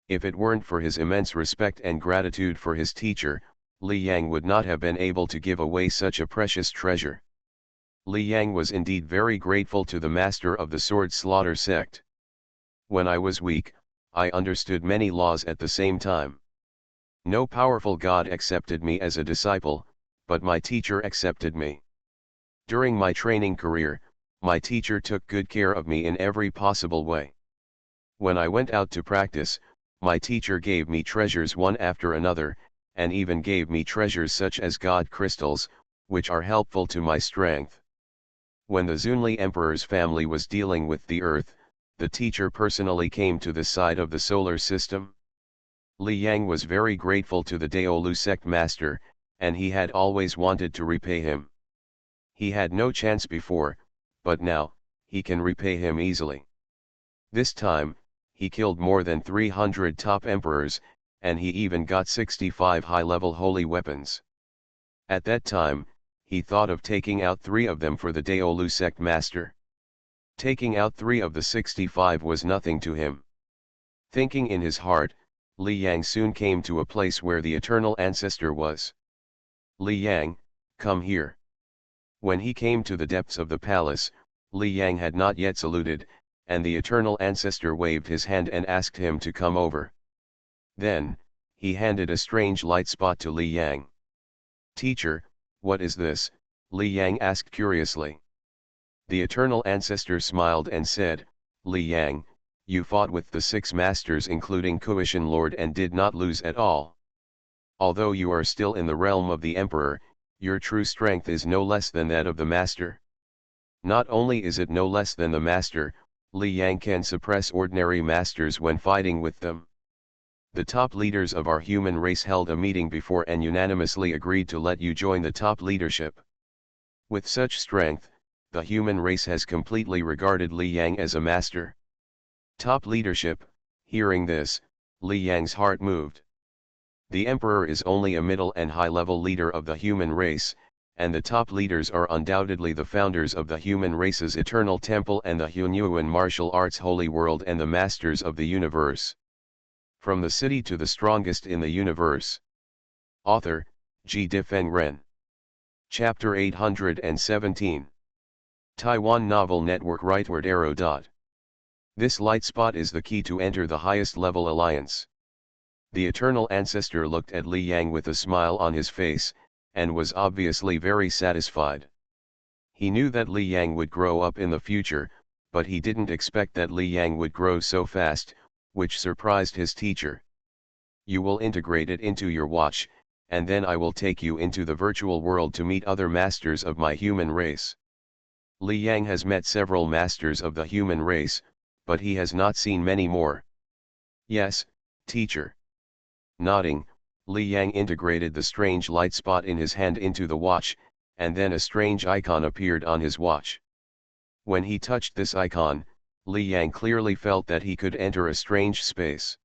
If it weren't for his immense respect and gratitude for his teacher, Li Yang would not have been able to give away such a precious treasure. Li Yang was indeed very grateful to the master of the sword slaughter sect. When I was weak, I understood many laws at the same time. No powerful god accepted me as a disciple, but my teacher accepted me. During my training career, my teacher took good care of me in every possible way. When I went out to practice, my teacher gave me treasures one after another, and even gave me treasures such as god crystals, which are helpful to my strength. When the Zunli Emperor's family was dealing with the Earth, the teacher personally came to the side of the solar system. Li Yang was very grateful to the Daolu sect master, and he had always wanted to repay him. He had no chance before, but now, he can repay him easily. This time, he killed more than 300 top emperors, and he even got 65 high-level holy weapons. At that time, he thought of taking out 3 of them for the Daolu sect master. Taking out 3 of the 65 was nothing to him. Thinking in his heart, Li Yang soon came to a place where the eternal ancestor was. Li Yang, come here. When he came to the depths of the palace, Li Yang had not yet saluted, and the eternal ancestor waved his hand and asked him to come over. Then, he handed a strange light spot to Li Yang. Teacher, what is this? Li Yang asked curiously. The eternal ancestor smiled and said, Li Yang, you fought with the 6 masters including Kuishan Lord and did not lose at all. Although you are still in the realm of the emperor, your true strength is no less than that of the master. Not only is it no less than the master, Li Yang can suppress ordinary masters when fighting with them. The top leaders of our human race held a meeting before and unanimously agreed to let you join the top leadership. With such strength, the human race has completely regarded Li Yang as a master. Top leadership, hearing this, Li Yang's heart moved. The emperor is only a middle and high-level leader of the human race, and the top leaders are undoubtedly the founders of the human race's eternal temple and the Hunyuan martial arts holy world and the masters of the universe. From the city to the strongest in the universe. Author, G. Difeng Ren. Chapter 817. Taiwan Novel Network Rightward Arrow. This light spot is the key to enter the highest level alliance. The eternal ancestor looked at Li Yang with a smile on his face, and was obviously very satisfied. He knew that Li Yang would grow up in the future, but he didn't expect that Li Yang would grow so fast, which surprised his teacher. You will integrate it into your watch, and then I will take you into the virtual world to meet other masters of my human race. Li Yang has met several masters of the human race, but he has not seen many more. Yes, teacher. Nodding, Li Yang integrated the strange light spot in his hand into the watch, and then a strange icon appeared on his watch. When he touched this icon, Li Yang clearly felt that he could enter a strange space.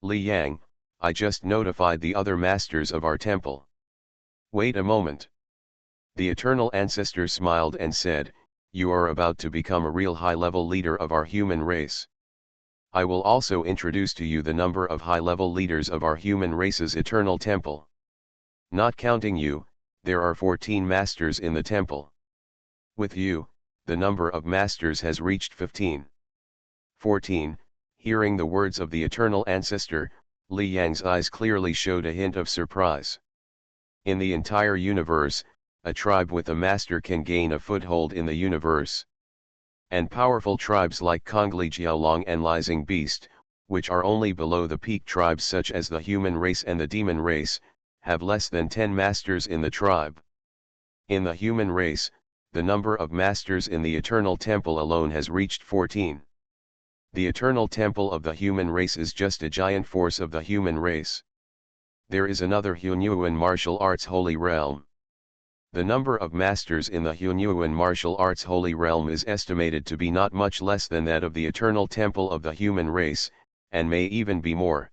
Li Yang, I just notified the other masters of our temple. Wait a moment. The eternal ancestor smiled and said, you are about to become a real high-level leader of our human race. I will also introduce to you the number of high-level leaders of our human race's eternal temple. Not counting you, there are 14 masters in the temple. With you, the number of masters has reached 15. 14. Hearing the words of the eternal ancestor, Li Yang's eyes clearly showed a hint of surprise. In the entire universe, a tribe with a master can gain a foothold in the universe. And powerful tribes like Kongli Jiaolong and Lizing Beast, which are only below the peak tribes such as the human race and the demon race, have less than 10 masters in the tribe. In the human race, the number of masters in the Eternal Temple alone has reached 14. The Eternal Temple of the human race is just a giant force of the human race. There is another Hunyuan martial arts holy realm. The number of masters in the Hunyuan martial arts holy realm is estimated to be not much less than that of the Eternal Temple of the human race, and may even be more.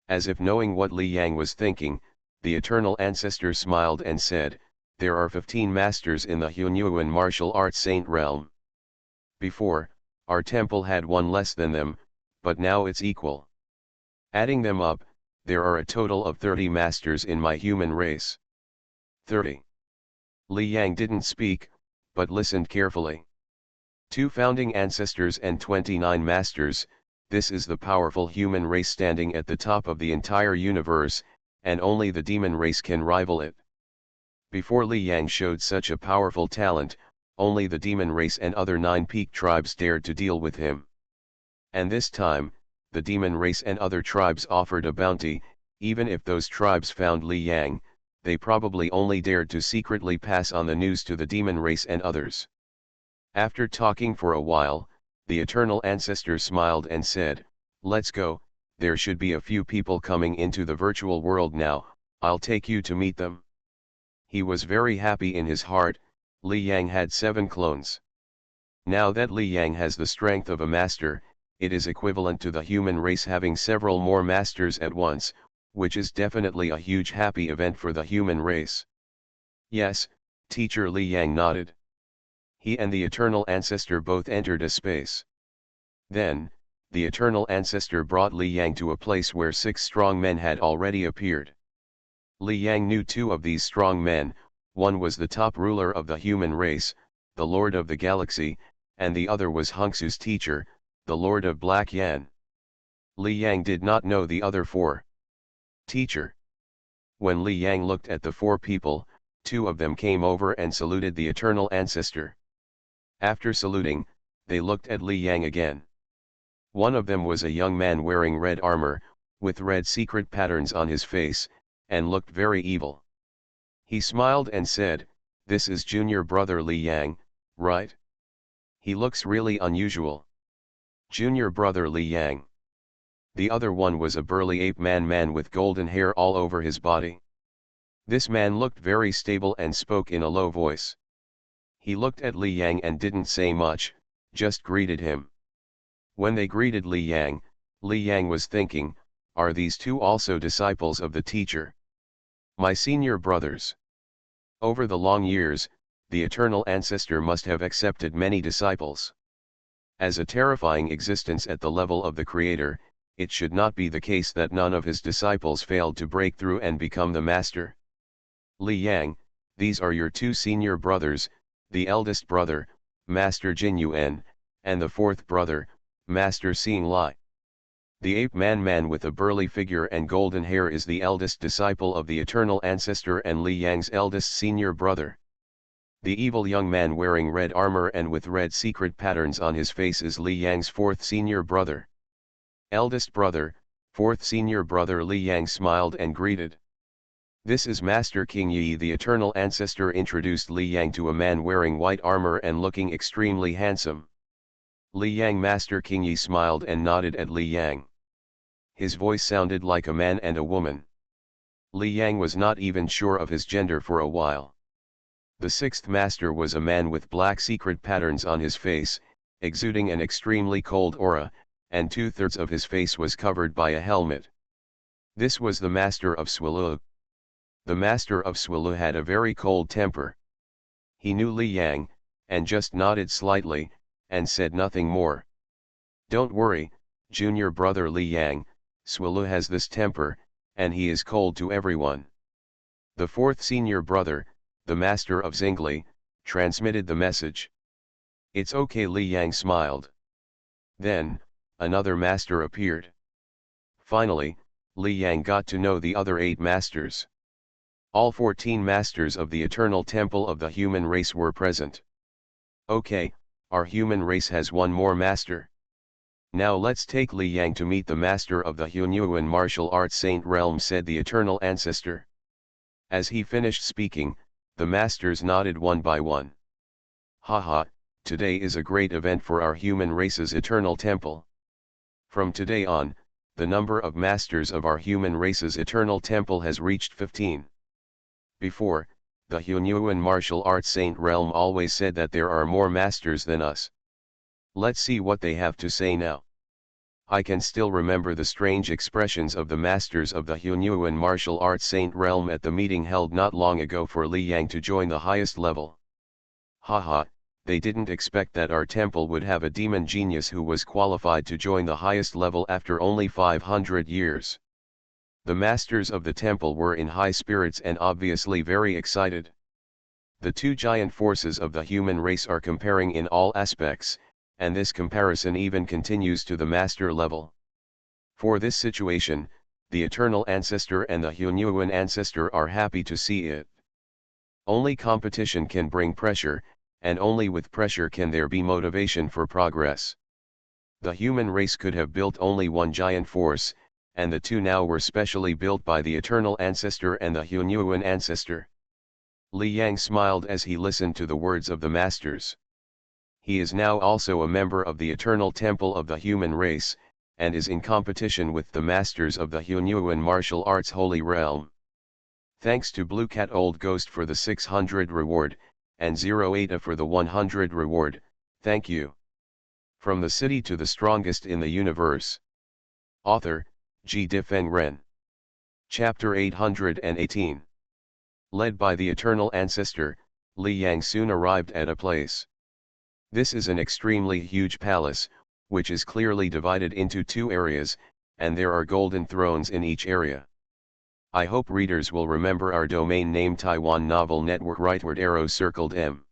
As if knowing what Li Yang was thinking, the Eternal Ancestor smiled and said, there are 15 masters in the Hunyuan martial arts saint realm. Before, our temple had one less than them, but now it's equal. Adding them up, there are a total of 30 masters in my human race. 30. Li Yang didn't speak, but listened carefully. 2 founding ancestors and 29 masters, this is the powerful human race standing at the top of the entire universe, and only the demon race can rival it. Before Li Yang showed such a powerful talent, only the demon race and other 9 peak tribes dared to deal with him. And this time, the demon race and other tribes offered a bounty, even if those tribes found Li Yang, they probably only dared to secretly pass on the news to the demon race and others. After talking for a while, the Eternal Ancestor smiled and said, let's go, there should be a few people coming into the virtual world now, I'll take you to meet them. He was very happy in his heart. Li Yang had 7 clones. Now that Li Yang has the strength of a master, it is equivalent to the human race having several more masters at once, which is definitely a huge happy event for the human race. Yes, teacher. Li Yang nodded. He and the Eternal Ancestor both entered a space. Then, the Eternal Ancestor brought Li Yang to a place where 6 strong men had already appeared. Li Yang knew 2 of these strong men, one was the top ruler of the human race, the Lord of the Galaxy, and the other was Hongsu's teacher, the Lord of Black Yan. Li Yang did not know the other 4. Teacher. When Li Yang looked at the 4 people, 2 of them came over and saluted the Eternal Ancestor. After saluting, they looked at Li Yang again. One of them was a young man wearing red armor, with red secret patterns on his face, and looked very evil. He smiled and said, this is junior brother Li Yang, right? He looks really unusual. Junior brother Li Yang. The other one was a burly ape man with golden hair all over his body. This man looked very stable and spoke in a low voice. He looked at Li Yang and didn't say much, just greeted him. When they greeted Li Yang was thinking, are these 2 also disciples of the teacher? My senior brothers. Over the long years, the Eternal Ancestor must have accepted many disciples. As a terrifying existence at the level of the Creator, it should not be the case that none of his disciples failed to break through and become the master. Li Yang, these are your 2 senior brothers, the eldest brother, Master Jin Yuan, and the 4th brother, Master Xing Lai. The ape man with a burly figure and golden hair is the eldest disciple of the Eternal Ancestor and Li Yang's eldest senior brother. The evil young man wearing red armor and with red secret patterns on his face is Li Yang's 4th senior brother. Eldest brother, Fourth senior brother Li Yang smiled and greeted. This is Master King Yi. The eternal ancestor introduced Li Yang to a man wearing white armor and looking extremely handsome. Li Yang. Master King Yi smiled and nodded at Li Yang. His voice sounded like a man and a woman. Li Yang was not even sure of his gender for a while. The sixth master was a man with black secret patterns on his face, exuding an extremely cold aura, and 2/3 of his face was covered by a helmet. This was the master of Swelu. The master of Swelu had a very cold temper. He knew Li Yang, and just nodded slightly, and said nothing more. Don't worry, junior brother Li Yang, Swelu has this temper, and he is cold to everyone. The fourth senior brother, the master of Zingli, transmitted the message. It's okay, Li Yang smiled. Then, another master appeared. Finally, Li Yang got to know the other 8 masters. All 14 masters of the eternal temple of the human race were present. Okay, our human race has one more master. Now let's take Li Yang to meet the master of the Hunyuan martial arts Saint Realm, said the eternal ancestor. As he finished speaking, the masters nodded one by one. Haha, today is a great event for our human race's eternal temple. From today on, the number of masters of our human race's eternal temple has reached 15. Before, the Hunyuan martial arts Saint Realm always said that there are more masters than us. Let's see what they have to say now. I can still remember the strange expressions of the masters of the Hunyuan martial arts Saint Realm at the meeting held not long ago for Li Yang to join the highest level. Haha, they didn't expect that our temple would have a demon genius who was qualified to join the highest level after only 500 years. The masters of the temple were in high spirits and obviously very excited. The two giant forces of the human race are comparing in all aspects, and this comparison even continues to the master level. For this situation, the eternal ancestor and the Hunyuan ancestor are happy to see it. Only competition can bring pressure, and only with pressure can there be motivation for progress. The human race could have built only one giant force, and the two now were specially built by the eternal ancestor and the Hunyuan ancestor. Li Yang smiled as he listened to the words of the masters. He is now also a member of the eternal temple of the human race, and is in competition with the masters of the Hunyuan martial arts holy realm. Thanks to Blue Cat Old Ghost for the 600 reward, and 08A for the 100 reward, thank you. From the city to the strongest in the universe. Author, G. Difeng Ren. Chapter 818. Led by the eternal ancestor, Li Yang soon arrived at a place. This is an extremely huge palace, which is clearly divided into 2 areas, and there are golden thrones in each area. I hope readers will remember our domain name Taiwan Novel Network. Rightward arrow circled M.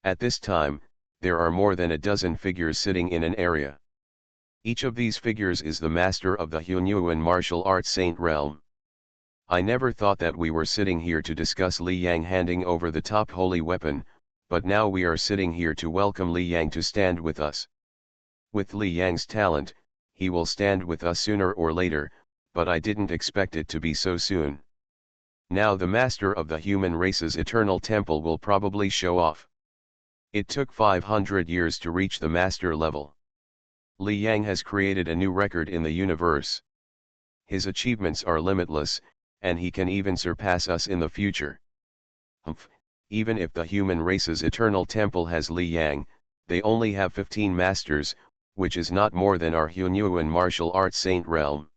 At this time, there are more than a dozen figures sitting in an area. Each of these figures is the master of the Hunyuan martial arts Saint Realm. I never thought that we were sitting here to discuss Li Yang handing over the top holy weapon, but now we are sitting here to welcome Li Yang to stand with us. With Li Yang's talent, he will stand with us sooner or later, but I didn't expect it to be so soon. Now the master of the human race's eternal temple will probably show off. It took 500 years to reach the master level. Li Yang has created a new record in the universe. His achievements are limitless, and he can even surpass us in the future. Even if the human race's eternal temple has Li Yang, they only have 15 masters, which is not more than our Hunyuan martial arts Saint Realm.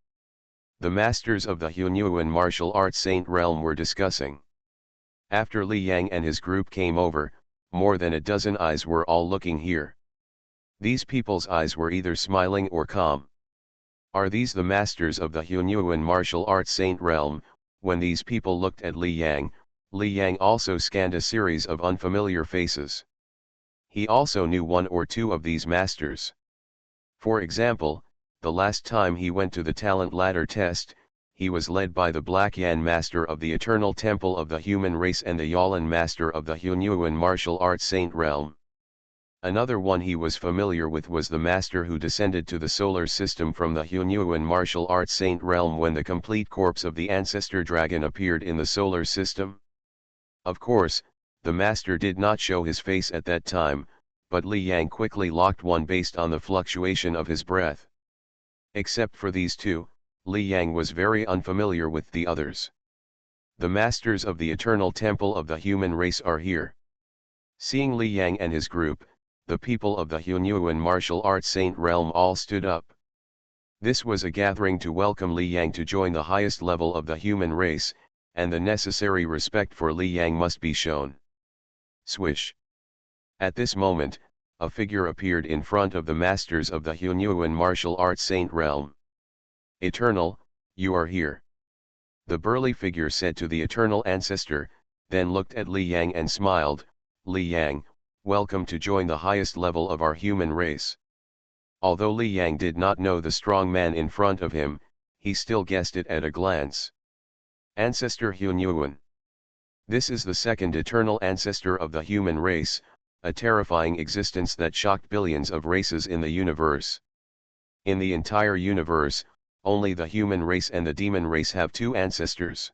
The masters of the Hunyuan martial arts Saint Realm were discussing. After Li Yang and his group came over, more than a dozen eyes were all looking here. These people's eyes were either smiling or calm. Are these the masters of the Hunyuan martial arts Saint Realm? When these people looked at Li Yang also scanned a series of unfamiliar faces. He also knew one or two of these masters. For example, the last time he went to the talent ladder test, he was led by the Black Yan master of the eternal temple of the human race and the Yalan master of the Hunyuan martial arts Saint Realm. Another one he was familiar with was the master who descended to the solar system from the Hunyuan martial arts saint realm when the complete corpse of the ancestor dragon appeared in the solar system. Of course, the master did not show his face at that time, but Li Yang quickly locked one based on the fluctuation of his breath. Except for these two, Li Yang was very unfamiliar with the others. The masters of the eternal temple of the human race are here. Seeing Li Yang and his group, the people of the Hunyuan martial arts saint realm all stood up. This was a gathering to welcome Li Yang to join the highest level of the human race, and the necessary respect for Li Yang must be shown. Swish. At this moment, a figure appeared in front of the masters of the Hunyuan martial arts saint realm. Eternal, you are here. The burly figure said to the eternal ancestor, then looked at Li Yang and smiled. Li Yang, welcome to join the highest level of our human race. Although Li Yang did not know the strong man in front of him, he still guessed it at a glance. Ancestor Hunyuan. This is the second eternal ancestor of the human race, a terrifying existence that shocked billions of races in the universe. In the entire universe, only the human race and the demon race have two ancestors.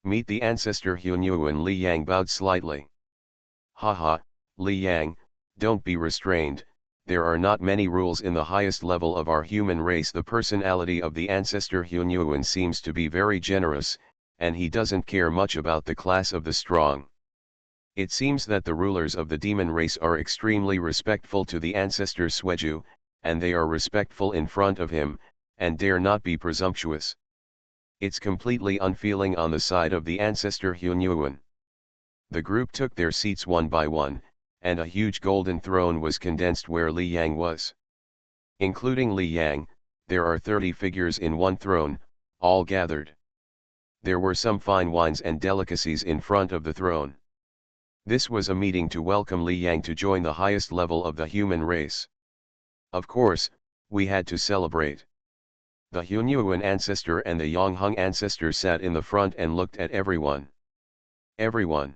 Meet the ancestor Hunyuan. Li Yang bowed slightly. Haha, Li Yang, don't be restrained, there are not many rules in the highest level of our human race. The personality of the ancestor Hunyuan seems to be very generous, and he doesn't care much about the class of the strong. It seems that the rulers of the demon race are extremely respectful to the ancestor Sweju, and they are respectful in front of him, and dare not be presumptuous. It's completely unfeeling on the side of the ancestor Hunyuan. The group took their seats one by one, and a huge golden throne was condensed where Li Yang was. Including Li Yang, there are 30 figures in one throne, all gathered. There were some fine wines and delicacies in front of the throne. This was a meeting to welcome Li Yang to join the highest level of the human race. Of course, we had to celebrate. The Hunyuan ancestor and the Yongheng ancestor sat in the front and looked at everyone. Everyone.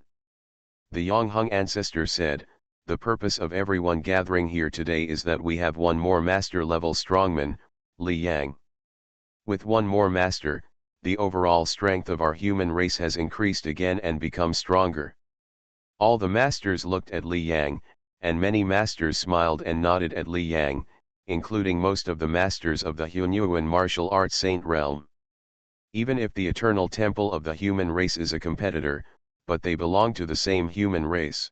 The Yongheng ancestor said, the purpose of everyone gathering here today is that we have one more master-level strongman, Li Yang. With one more master, the overall strength of our human race has increased again and become stronger. All the masters looked at Li Yang, and many masters smiled and nodded at Li Yang, including most of the masters of the Hunyuan martial arts saint realm. Even if the eternal temple of the human race is a competitor, but they belong to the same human race.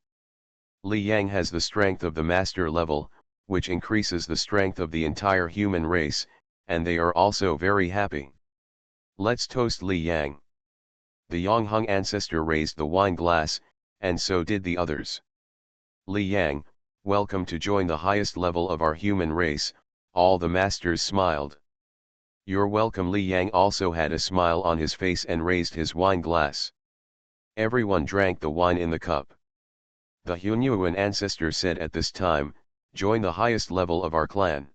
Li Yang has the strength of the master level, which increases the strength of the entire human race, and they are also very happy. Let's toast Li Yang. The Yongheng ancestor raised the wine glass, and so did the others. Li Yang, welcome to join the highest level of our human race. All the masters smiled. You're welcome. Li Yang also had a smile on his face and raised his wine glass. Everyone drank the wine in the cup. The Hunyuan ancestor said at this time, join the highest level of our clan.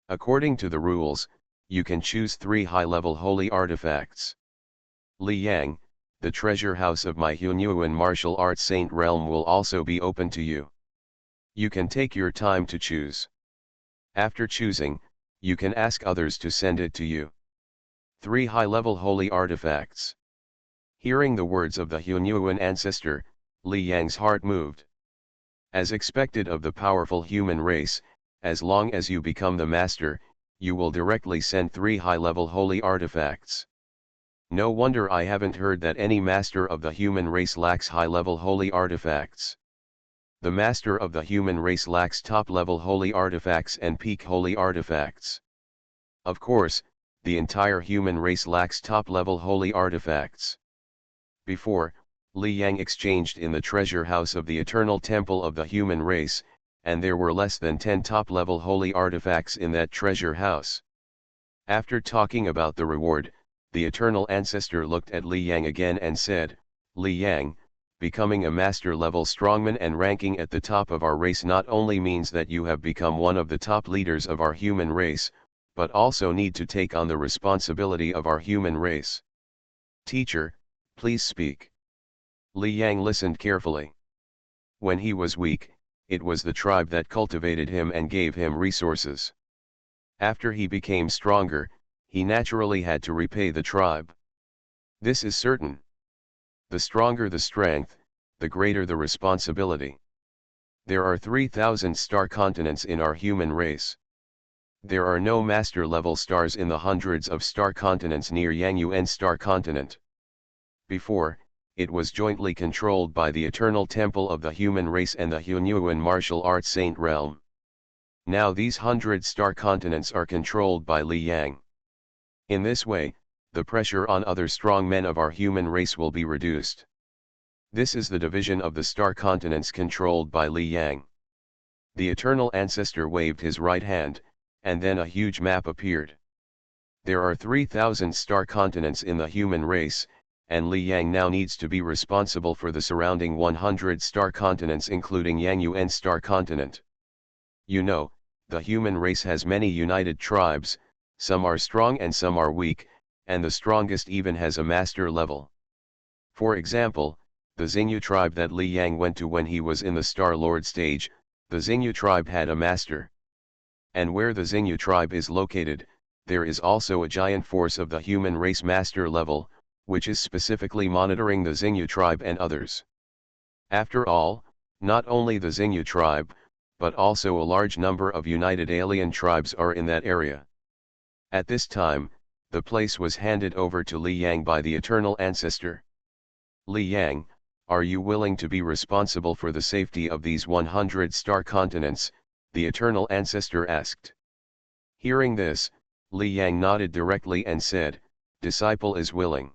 According to the rules, you can choose 3 high-level holy artifacts. Li Yang, the treasure house of my Hunyuan martial arts saint realm will also be open to you. You can take your time to choose. After choosing, you can ask others to send it to you. 3 high-level holy artifacts. Hearing the words of the Hunyuan ancestor, Li Yang's heart moved. As expected of the powerful human race, as long as you become the master, you will directly send 3 high-level holy artifacts. No wonder I haven't heard that any master of the human race lacks high-level holy artifacts. The master of the human race lacks top-level holy artifacts and peak holy artifacts. Of course, the entire human race lacks top-level holy artifacts. Before, Li Yang exchanged in the treasure house of the eternal temple of the human race, and there were less than 10 top-level holy artifacts in that treasure house. After talking about the reward, the eternal ancestor looked at Li Yang again and said, Li Yang, becoming a master-level strongman and ranking at the top of our race not only means that you have become one of the top leaders of our human race, but also need to take on the responsibility of our human race. Teacher, please speak. Li Yang listened carefully. When he was weak, it was the tribe that cultivated him and gave him resources. After he became stronger, he naturally had to repay the tribe. This is certain. The stronger the strength, the greater the responsibility. There are 3,000 star continents in our human race. There are no master-level stars in the hundreds of star continents near Yang Yuan star continent. Before, it was jointly controlled by the Eternal Temple of the Human Race and the Hunyuan Martial Arts Saint Realm. Now these 100-star continents are controlled by Li Yang. In this way, the pressure on other strong men of our human race will be reduced. This is the division of the star continents controlled by Li Yang. The Eternal Ancestor waved his right hand, and then a huge map appeared. There are 3,000 star continents in the human race, and Li Yang now needs to be responsible for the surrounding 100 star continents including Yang Yuan star continent. You know, the human race has many united tribes, some are strong and some are weak, and the strongest even has a master level. For example, the Xingyu tribe that Li Yang went to when he was in the Star Lord stage, the Xingyu tribe had a master. And where the Xingyu tribe is located, there is also a giant force of the human race master level, which is specifically monitoring the Xingyu tribe and others. After all, not only the Xingyu tribe, but also a large number of united alien tribes are in that area. At this time, the place was handed over to Li Yang by the Eternal Ancestor. Li Yang, are you willing to be responsible for the safety of these 100 star continents? The Eternal Ancestor asked. Hearing this, Li Yang nodded directly and said, "Disciple is willing."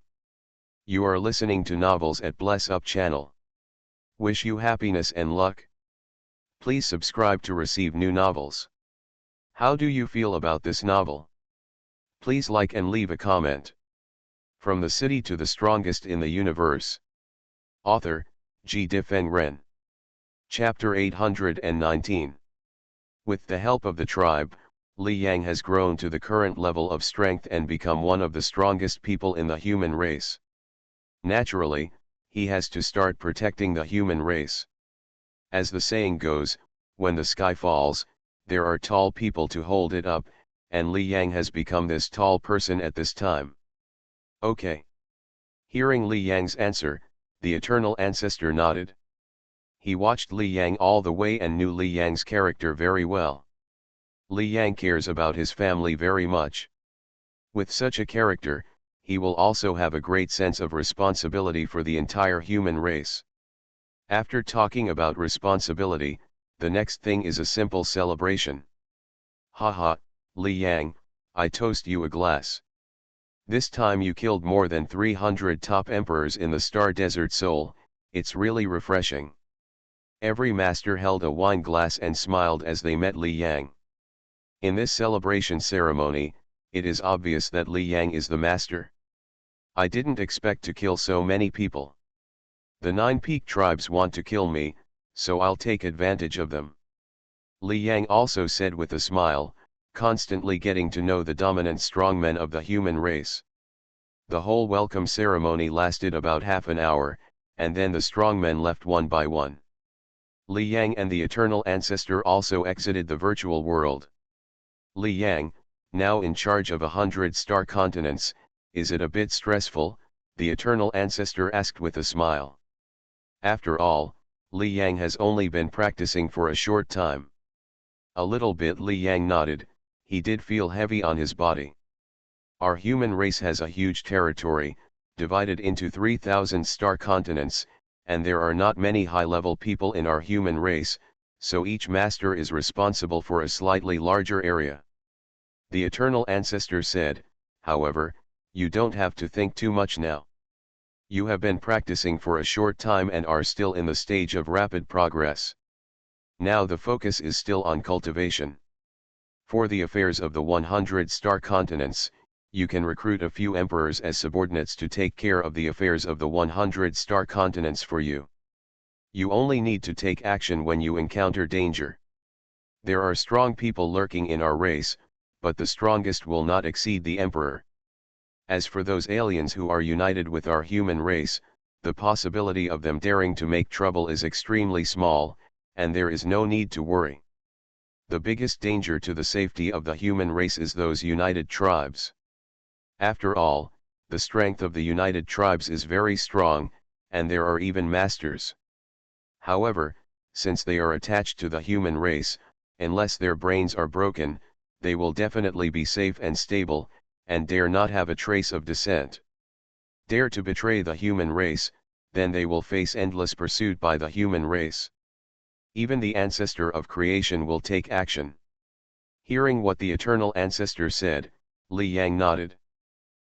You are listening to Novels at Bless Up channel. Wish you happiness and luck. Please subscribe to receive new novels. How do you feel about this novel? Please like and leave a comment. From the City to the Strongest in the Universe. Author, G. Difeng Ren. Chapter 819. With the help of the tribe, Li Yang has grown to the current level of strength and become one of the strongest people in the human race. Naturally, he has to start protecting the human race. As the saying goes, when the sky falls, there are tall people to hold it up, and Li Yang has become this tall person at this time. Okay. Hearing Li Yang's answer, the Eternal Ancestor nodded. He watched Li Yang all the way and knew Li Yang's character very well. Li Yang cares about his family very much. With such a character, he will also have a great sense of responsibility for the entire human race. After talking about responsibility, the next thing is a simple celebration. Haha, Li Yang, I toast you a glass. This time you killed more than 300 top emperors in the Star Desert Soul, it's really refreshing. Every master held a wine glass and smiled as they met Li Yang. In this celebration ceremony, it is obvious that Li Yang is the master. I didn't expect to kill so many people. The 9 peak tribes want to kill me, so I'll take advantage of them. Li Yang also said with a smile, constantly getting to know the dominant strongmen of the human race. The whole welcome ceremony lasted about half an hour, and then the strongmen left one by one. Li Yang and the Eternal Ancestor also exited the virtual world. Li Yang, now in charge of 100 star continents, is it a bit stressful? The Eternal Ancestor asked with a smile. After all, Li Yang has only been practicing for a short time. A little bit. Li Yang nodded. He did feel heavy on his body. Our human race has a huge territory, divided into 3,000 star continents, and there are not many high-level people in our human race, so each master is responsible for a slightly larger area. The Eternal Ancestor said, however, you don't have to think too much now. You have been practicing for a short time and are still in the stage of rapid progress. Now the focus is still on cultivation. For the affairs of the 100 star continents, you can recruit a few emperors as subordinates to take care of the affairs of the 100 star continents for you. You only need to take action when you encounter danger. There are strong people lurking in our race, but the strongest will not exceed the emperor. As for those aliens who are united with our human race, the possibility of them daring to make trouble is extremely small, and there is no need to worry. The biggest danger to the safety of the human race is those united tribes. After all, the strength of the united tribes is very strong, and there are even masters. However, since they are attached to the human race, unless their brains are broken, they will definitely be safe and stable, and dare not have a trace of dissent. Dare to betray the human race, then they will face endless pursuit by the human race. Even the ancestor of creation will take action. Hearing what the eternal ancestor said, Li Yang nodded.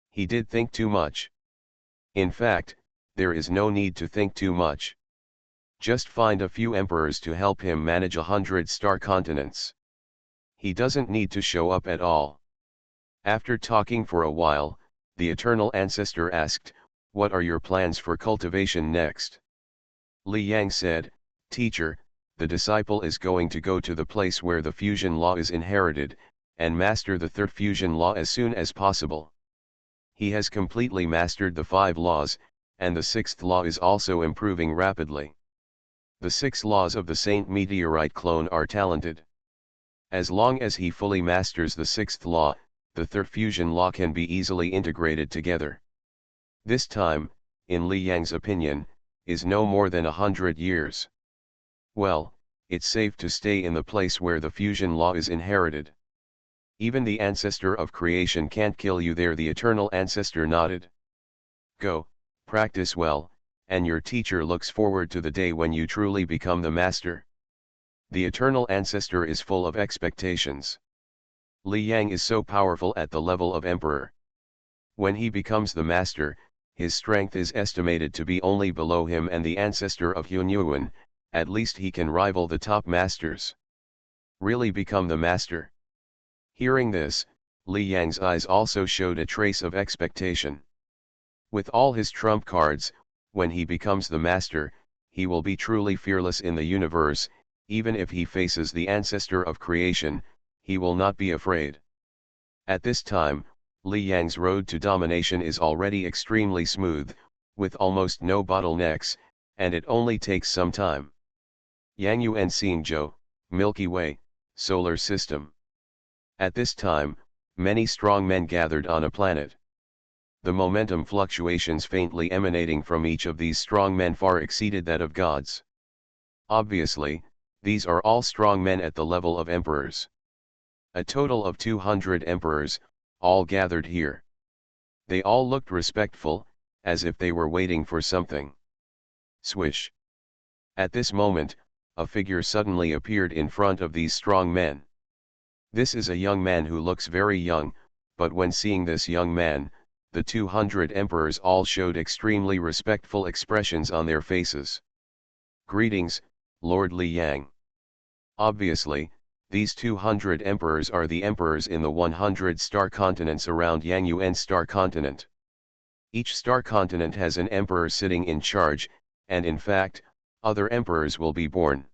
He did think too much. In fact, there is no need to think too much. Just find a few emperors to help him manage 100 star continents. He doesn't need to show up at all. After talking for a while, the eternal ancestor asked, "What are your plans for cultivation next?" Li Yang said, "Teacher, the disciple is going to go to the place where the fusion law is inherited, and master the third fusion law as soon as possible. He has completely mastered the 5 laws, and the 6th law is also improving rapidly. The 6 laws of the Saint Meteorite clone are talented. As long as he fully masters the 6th law, the third fusion law can be easily integrated together. This time, in Li Yang's opinion, is no more than 100 years. Well, it's safe to stay in the place where the fusion law is inherited. Even the ancestor of creation can't kill you there." The eternal ancestor nodded. "Go, practice well, and your teacher looks forward to the day when you truly become the master." The eternal ancestor is full of expectations. Li Yang is so powerful at the level of emperor. When he becomes the master, his strength is estimated to be only below him and the ancestor of Hunyuan. At least he can rival the top masters. Really become the master. Hearing this, Li Yang's eyes also showed a trace of expectation. With all his trump cards, when he becomes the master, he will be truly fearless in the universe. Even if he faces the ancestor of creation, he will not be afraid. At this time, Li Yang's road to domination is already extremely smooth, with almost no bottlenecks, and it only takes some time. Yang Yuan Xingzhou, Milky Way, Solar System. At this time, many strong men gathered on a planet. The momentum fluctuations faintly emanating from each of these strong men far exceeded that of gods. Obviously, these are all strong men at the level of emperors. A total of 200 emperors, all gathered here. They all looked respectful, as if they were waiting for something. Swish. At this moment, a figure suddenly appeared in front of these strong men. This is a young man who looks very young, but when seeing this young man, the 200 emperors all showed extremely respectful expressions on their faces. "Greetings, Lord Li Yang." Obviously, these 200 emperors are the emperors in the 100 star continents around Yang Yuan star continent. Each star continent has an emperor sitting in charge, and in fact, other emperors will be born.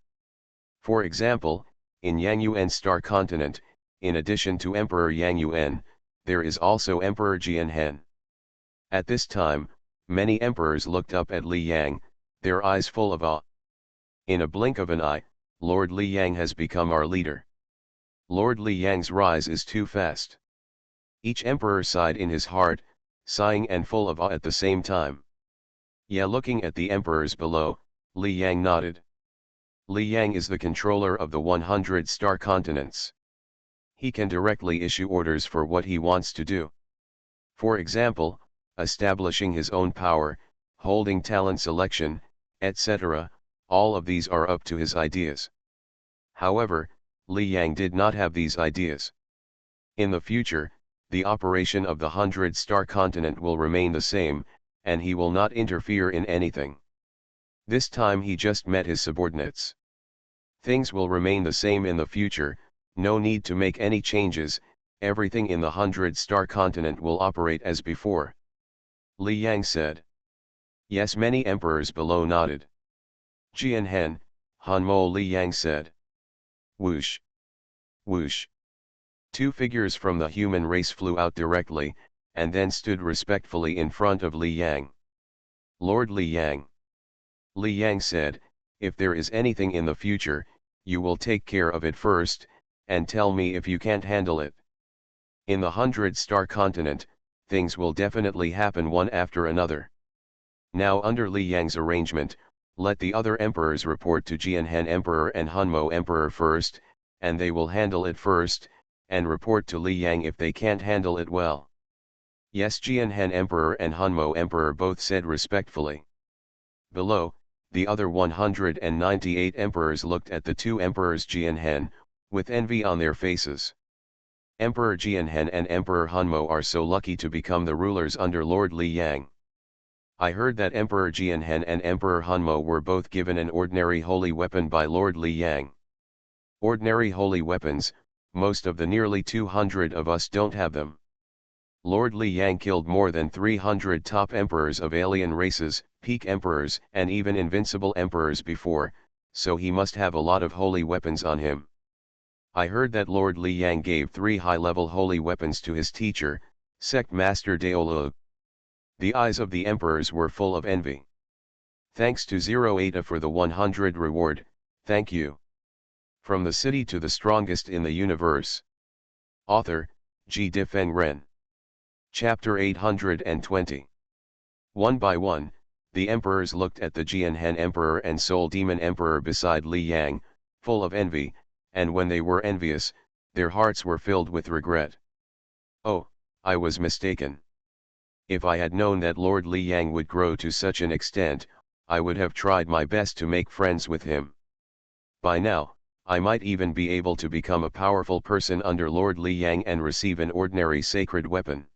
For example, in Yang Yuan star continent, in addition to Emperor Yang Yuan, there is also Emperor Jianhen. At this time, many emperors looked up at Li Yang, their eyes full of awe. In a blink of an eye, Lord Li Yang has become our leader. Lord Li Yang's rise is too fast. Each emperor sighed in his heart, sighing and full of awe at the same time. Yeah, looking at the emperors below, Li Yang nodded. Li Yang is the controller of the 100 star continents. He can directly issue orders for what he wants to do. For example, establishing his own power, holding talent selection, etc., all of these are up to his ideas. However, Li Yang did not have these ideas. In the future, the operation of the 100 star continent will remain the same, and he will not interfere in anything. This time he just met his subordinates. Things will remain the same in the future, no need to make any changes, everything in the 100 star continent will operate as before. Li Yang said. Yes, many emperors below nodded. Jianhen, Hanmo, Li Yang said. Whoosh. Whoosh. 2 figures from the human race flew out directly, and then stood respectfully in front of Li Yang. Lord Li Yang. Li Yang said, If there is anything in the future, you will take care of it first, and tell me if you can't handle it. In the 100-star continent, things will definitely happen one after another. Now under Li Yang's arrangement, let the other emperors report to Jianhan Emperor and Hunmo Emperor first, and they will handle it first, and report to Li Yang if they can't handle it well. Yes, Jianhan Emperor and Hunmo Emperor both said respectfully. Below, the other 198 emperors looked at the two emperors Jianhan, with envy on their faces. Emperor Jianhan and Emperor Hunmo are so lucky to become the rulers under Lord Li Yang. I heard that Emperor Jianhan and Emperor Hunmo were both given an ordinary holy weapon by Lord Li Yang. Ordinary holy weapons, most of the nearly 200 of us don't have them. Lord Li Yang killed more than 300 top emperors of alien races, peak emperors, and even invincible emperors before, so he must have a lot of holy weapons on him. I heard that Lord Li Yang gave 3 high-level holy weapons to his teacher, Sect Master Daolu. The eyes of the emperors were full of envy. Thanks to Zero Eta for the 100 reward, thank you. From the city to the strongest in the universe. Author, Ji Difeng Ren. Chapter 820. One by one, the emperors looked at the Jianhan Emperor and Soul Demon Emperor beside Li Yang, full of envy, and when they were envious, their hearts were filled with regret. Oh, I was mistaken. If I had known that Lord Li Yang would grow to such an extent, I would have tried my best to make friends with him. By now, I might even be able to become a powerful person under Lord Li Yang and receive an ordinary sacred weapon.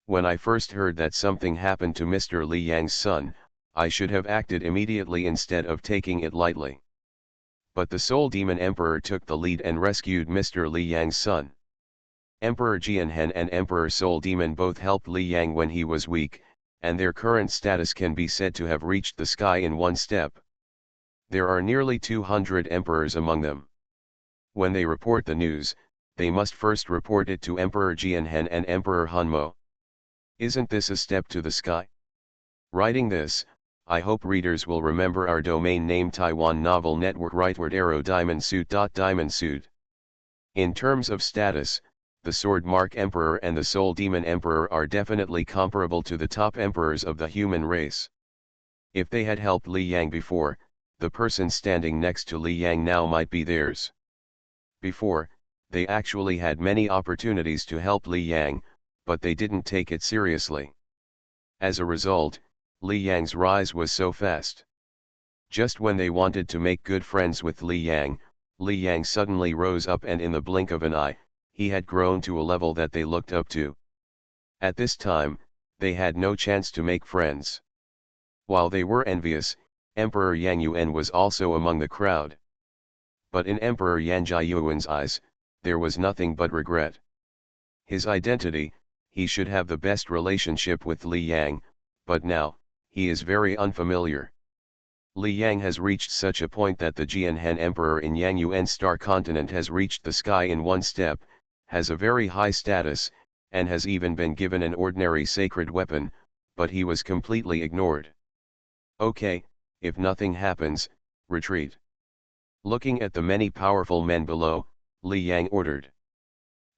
When I first heard that something happened to Mr. Li Yang's son, I should have acted immediately instead of taking it lightly. But the Soul Demon Emperor took the lead and rescued Mr. Li Yang's son. Emperor Jianhan and Emperor Soul Demon both helped Li Yang when he was weak, and their current status can be said to have reached the sky in one step. There are nearly 200 emperors among them. When they report the news, they must first report it to Emperor Jianhan and Emperor Hunmo. Isn't this a step to the sky? Writing this, I hope readers will remember our domain name Taiwan Novel Network rightward arrow Diamond Suit. In terms of status, the Sword Mark Emperor and the Soul Demon Emperor are definitely comparable to the top emperors of the human race. If they had helped Li Yang before, the person standing next to Li Yang now might be theirs. Before, they actually had many opportunities to help Li Yang, but they didn't take it seriously. As a result, Li Yang's rise was so fast. Just when they wanted to make good friends with Li Yang suddenly rose up and in the blink of an eye, he had grown to a level that they looked up to. At this time, they had no chance to make friends. While they were envious, Emperor Yang Yuan was also among the crowd. But in Emperor Yang Jiayuan's eyes, there was nothing but regret. His identity, he should have the best relationship with Li Yang, but now, he is very unfamiliar. Li Yang has reached such a point that the Jianhan Emperor in Yang Yuan Star Continent has reached the sky in one step, has a very high status, and has even been given an ordinary sacred weapon, but he was completely ignored. Okay, if nothing happens, retreat. Looking at the many powerful men below, Li Yang ordered.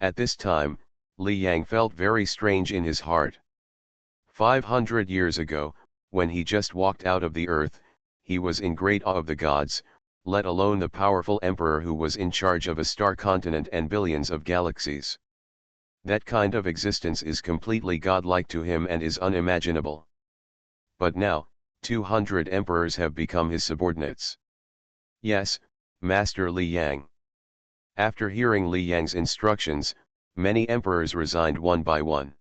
At this time, Li Yang felt very strange in his heart. 500 years ago, when he just walked out of the earth, he was in great awe of the gods, let alone the powerful emperor who was in charge of a star continent and billions of galaxies. That kind of existence is completely godlike to him and is unimaginable. But now, 200 emperors have become his subordinates. Yes, Master Li Yang. After hearing Li Yang's instructions, many emperors resigned one by one.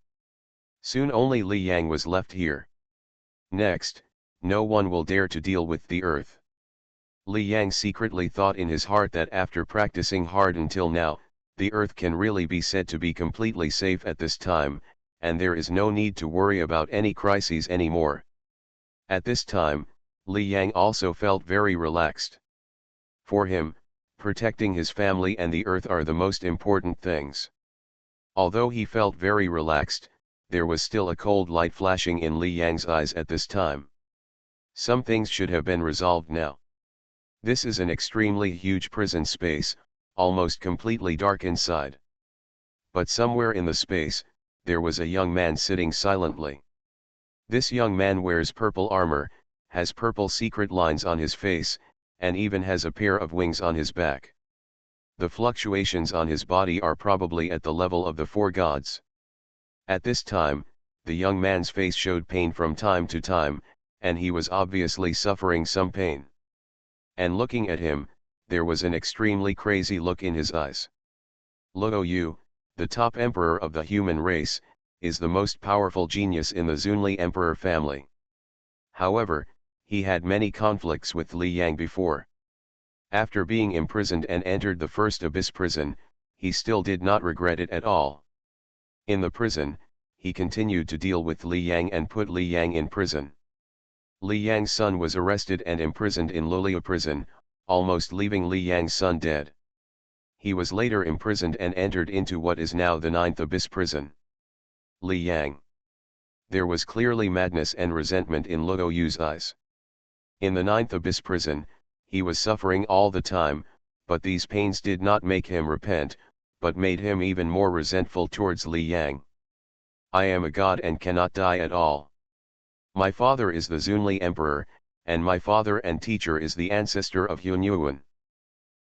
Soon only Li Yang was left here. Next, no one will dare to deal with the earth. Li Yang secretly thought in his heart that after practicing hard until now, the earth can really be said to be completely safe at this time, and there is no need to worry about any crises anymore. At this time, Li Yang also felt very relaxed. For him, protecting his family and the earth are the most important things. Although he felt very relaxed, there was still a cold light flashing in Li Yang's eyes at this time. Some things should have been resolved now. This is an extremely huge prison space, almost completely dark inside. But somewhere in the space, there was a young man sitting silently. This young man wears purple armor, has purple secret lines on his face, and even has a pair of wings on his back. The fluctuations on his body are probably at the level of the four gods. At this time, the young man's face showed pain from time to time, and he was obviously suffering some pain. And looking at him, there was an extremely crazy look in his eyes. Luo Yu, the top emperor of the human race, is the most powerful genius in the Zunli emperor family. However, he had many conflicts with Li Yang before. After being imprisoned and entered the first abyss prison, he still did not regret it at all. In the prison, he continued to deal with Li Yang and put Li Yang in prison. Li Yang's son was arrested and imprisoned in Luliu prison, almost leaving Li Yang's son dead. He was later imprisoned and entered into what is now the 9th abyss prison. Li Yang. There was clearly madness and resentment in Luo Yu's eyes. In the 9th abyss prison, he was suffering all the time, but these pains did not make him repent, but made him even more resentful towards Li Yang. I am a god and cannot die at all. My father is the Zunli emperor, and my father and teacher is the ancestor of Hunyuan.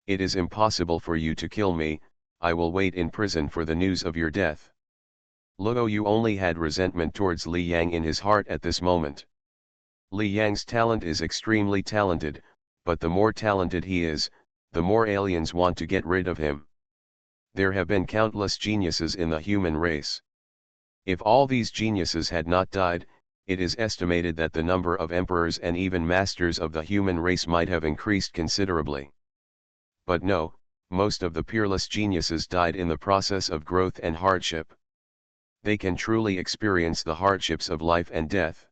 It is impossible for you to kill me, I will wait in prison for the news of your death. Luo Yu only had resentment towards Li Yang in his heart at this moment. Li Yang's talent is extremely talented, but the more talented he is, the more aliens want to get rid of him. There have been countless geniuses in the human race. If all these geniuses had not died, it is estimated that the number of emperors and even masters of the human race might have increased considerably. But no, most of the peerless geniuses died in the process of growth and hardship. They can truly experience the hardships of life and death.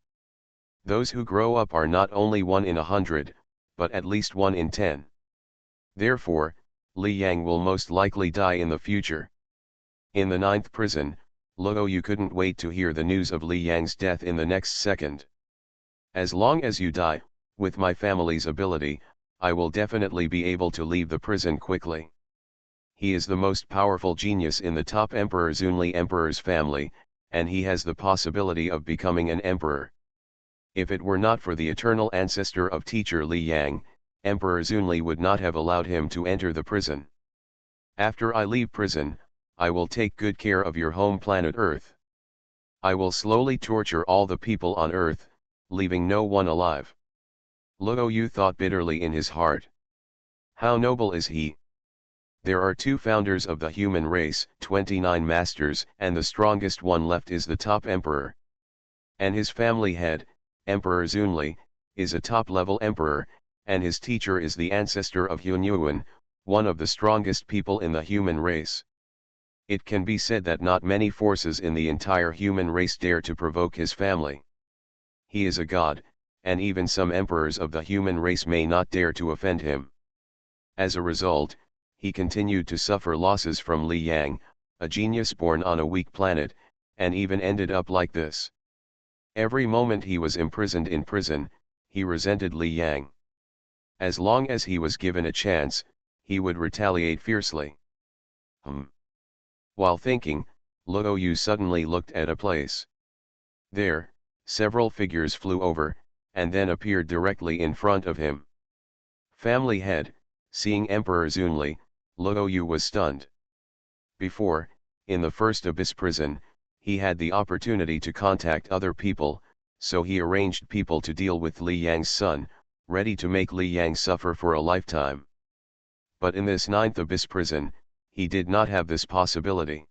Those who grow up are not only 1 in 100, but at least 1 in 10. Therefore, Li Yang will most likely die in the future. In the 9th prison, Luo Yu couldn't wait to hear the news of Li Yang's death in the next second. As long as you die, with my family's ability, I will definitely be able to leave the prison quickly. He is the most powerful genius in the top Emperor Zunli Emperor's family, and he has the possibility of becoming an emperor. If it were not for the eternal ancestor of teacher Li Yang, Emperor Zunli would not have allowed him to enter the prison. After I leave prison, I will take good care of your home planet Earth. I will slowly torture all the people on Earth, leaving no one alive. Luo Yu thought bitterly in his heart. How noble is he! There are 2 founders of the human race, 29 masters, and the strongest one left is the top emperor. And his family head, Emperor Zunli, is a top-level emperor, and his teacher is the ancestor of Hunyuan, one of the strongest people in the human race. It can be said that not many forces in the entire human race dare to provoke his family. He is a god, and even some emperors of the human race may not dare to offend him. As a result, he continued to suffer losses from Li Yang, a genius born on a weak planet, and even ended up like this. Every moment he was imprisoned in prison, he resented Li Yang. As long as he was given a chance, he would retaliate fiercely. While thinking, Luo Yu suddenly looked at a place. There, several figures flew over, and then appeared directly in front of him. Family head, seeing Emperor Zunli, Luo Yu was stunned. Before, in the first abyss prison, he had the opportunity to contact other people, so he arranged people to deal with Li Yang's son, ready to make Li Yang suffer for a lifetime. But in this 9th abyss prison, he did not have this possibility.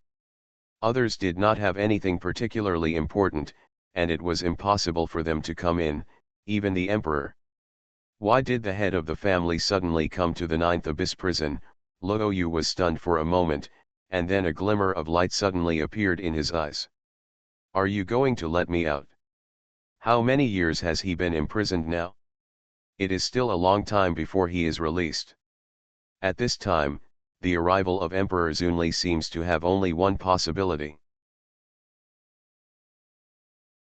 Others did not have anything particularly important, and it was impossible for them to come in, even the emperor. Why did the head of the family suddenly come to the 9th abyss prison? Luo Yu was stunned for a moment, and then a glimmer of light suddenly appeared in his eyes. Are you going to let me out? How many years has he been imprisoned now? It is still a long time before he is released. At this time, the arrival of Emperor Zunli seems to have only one possibility.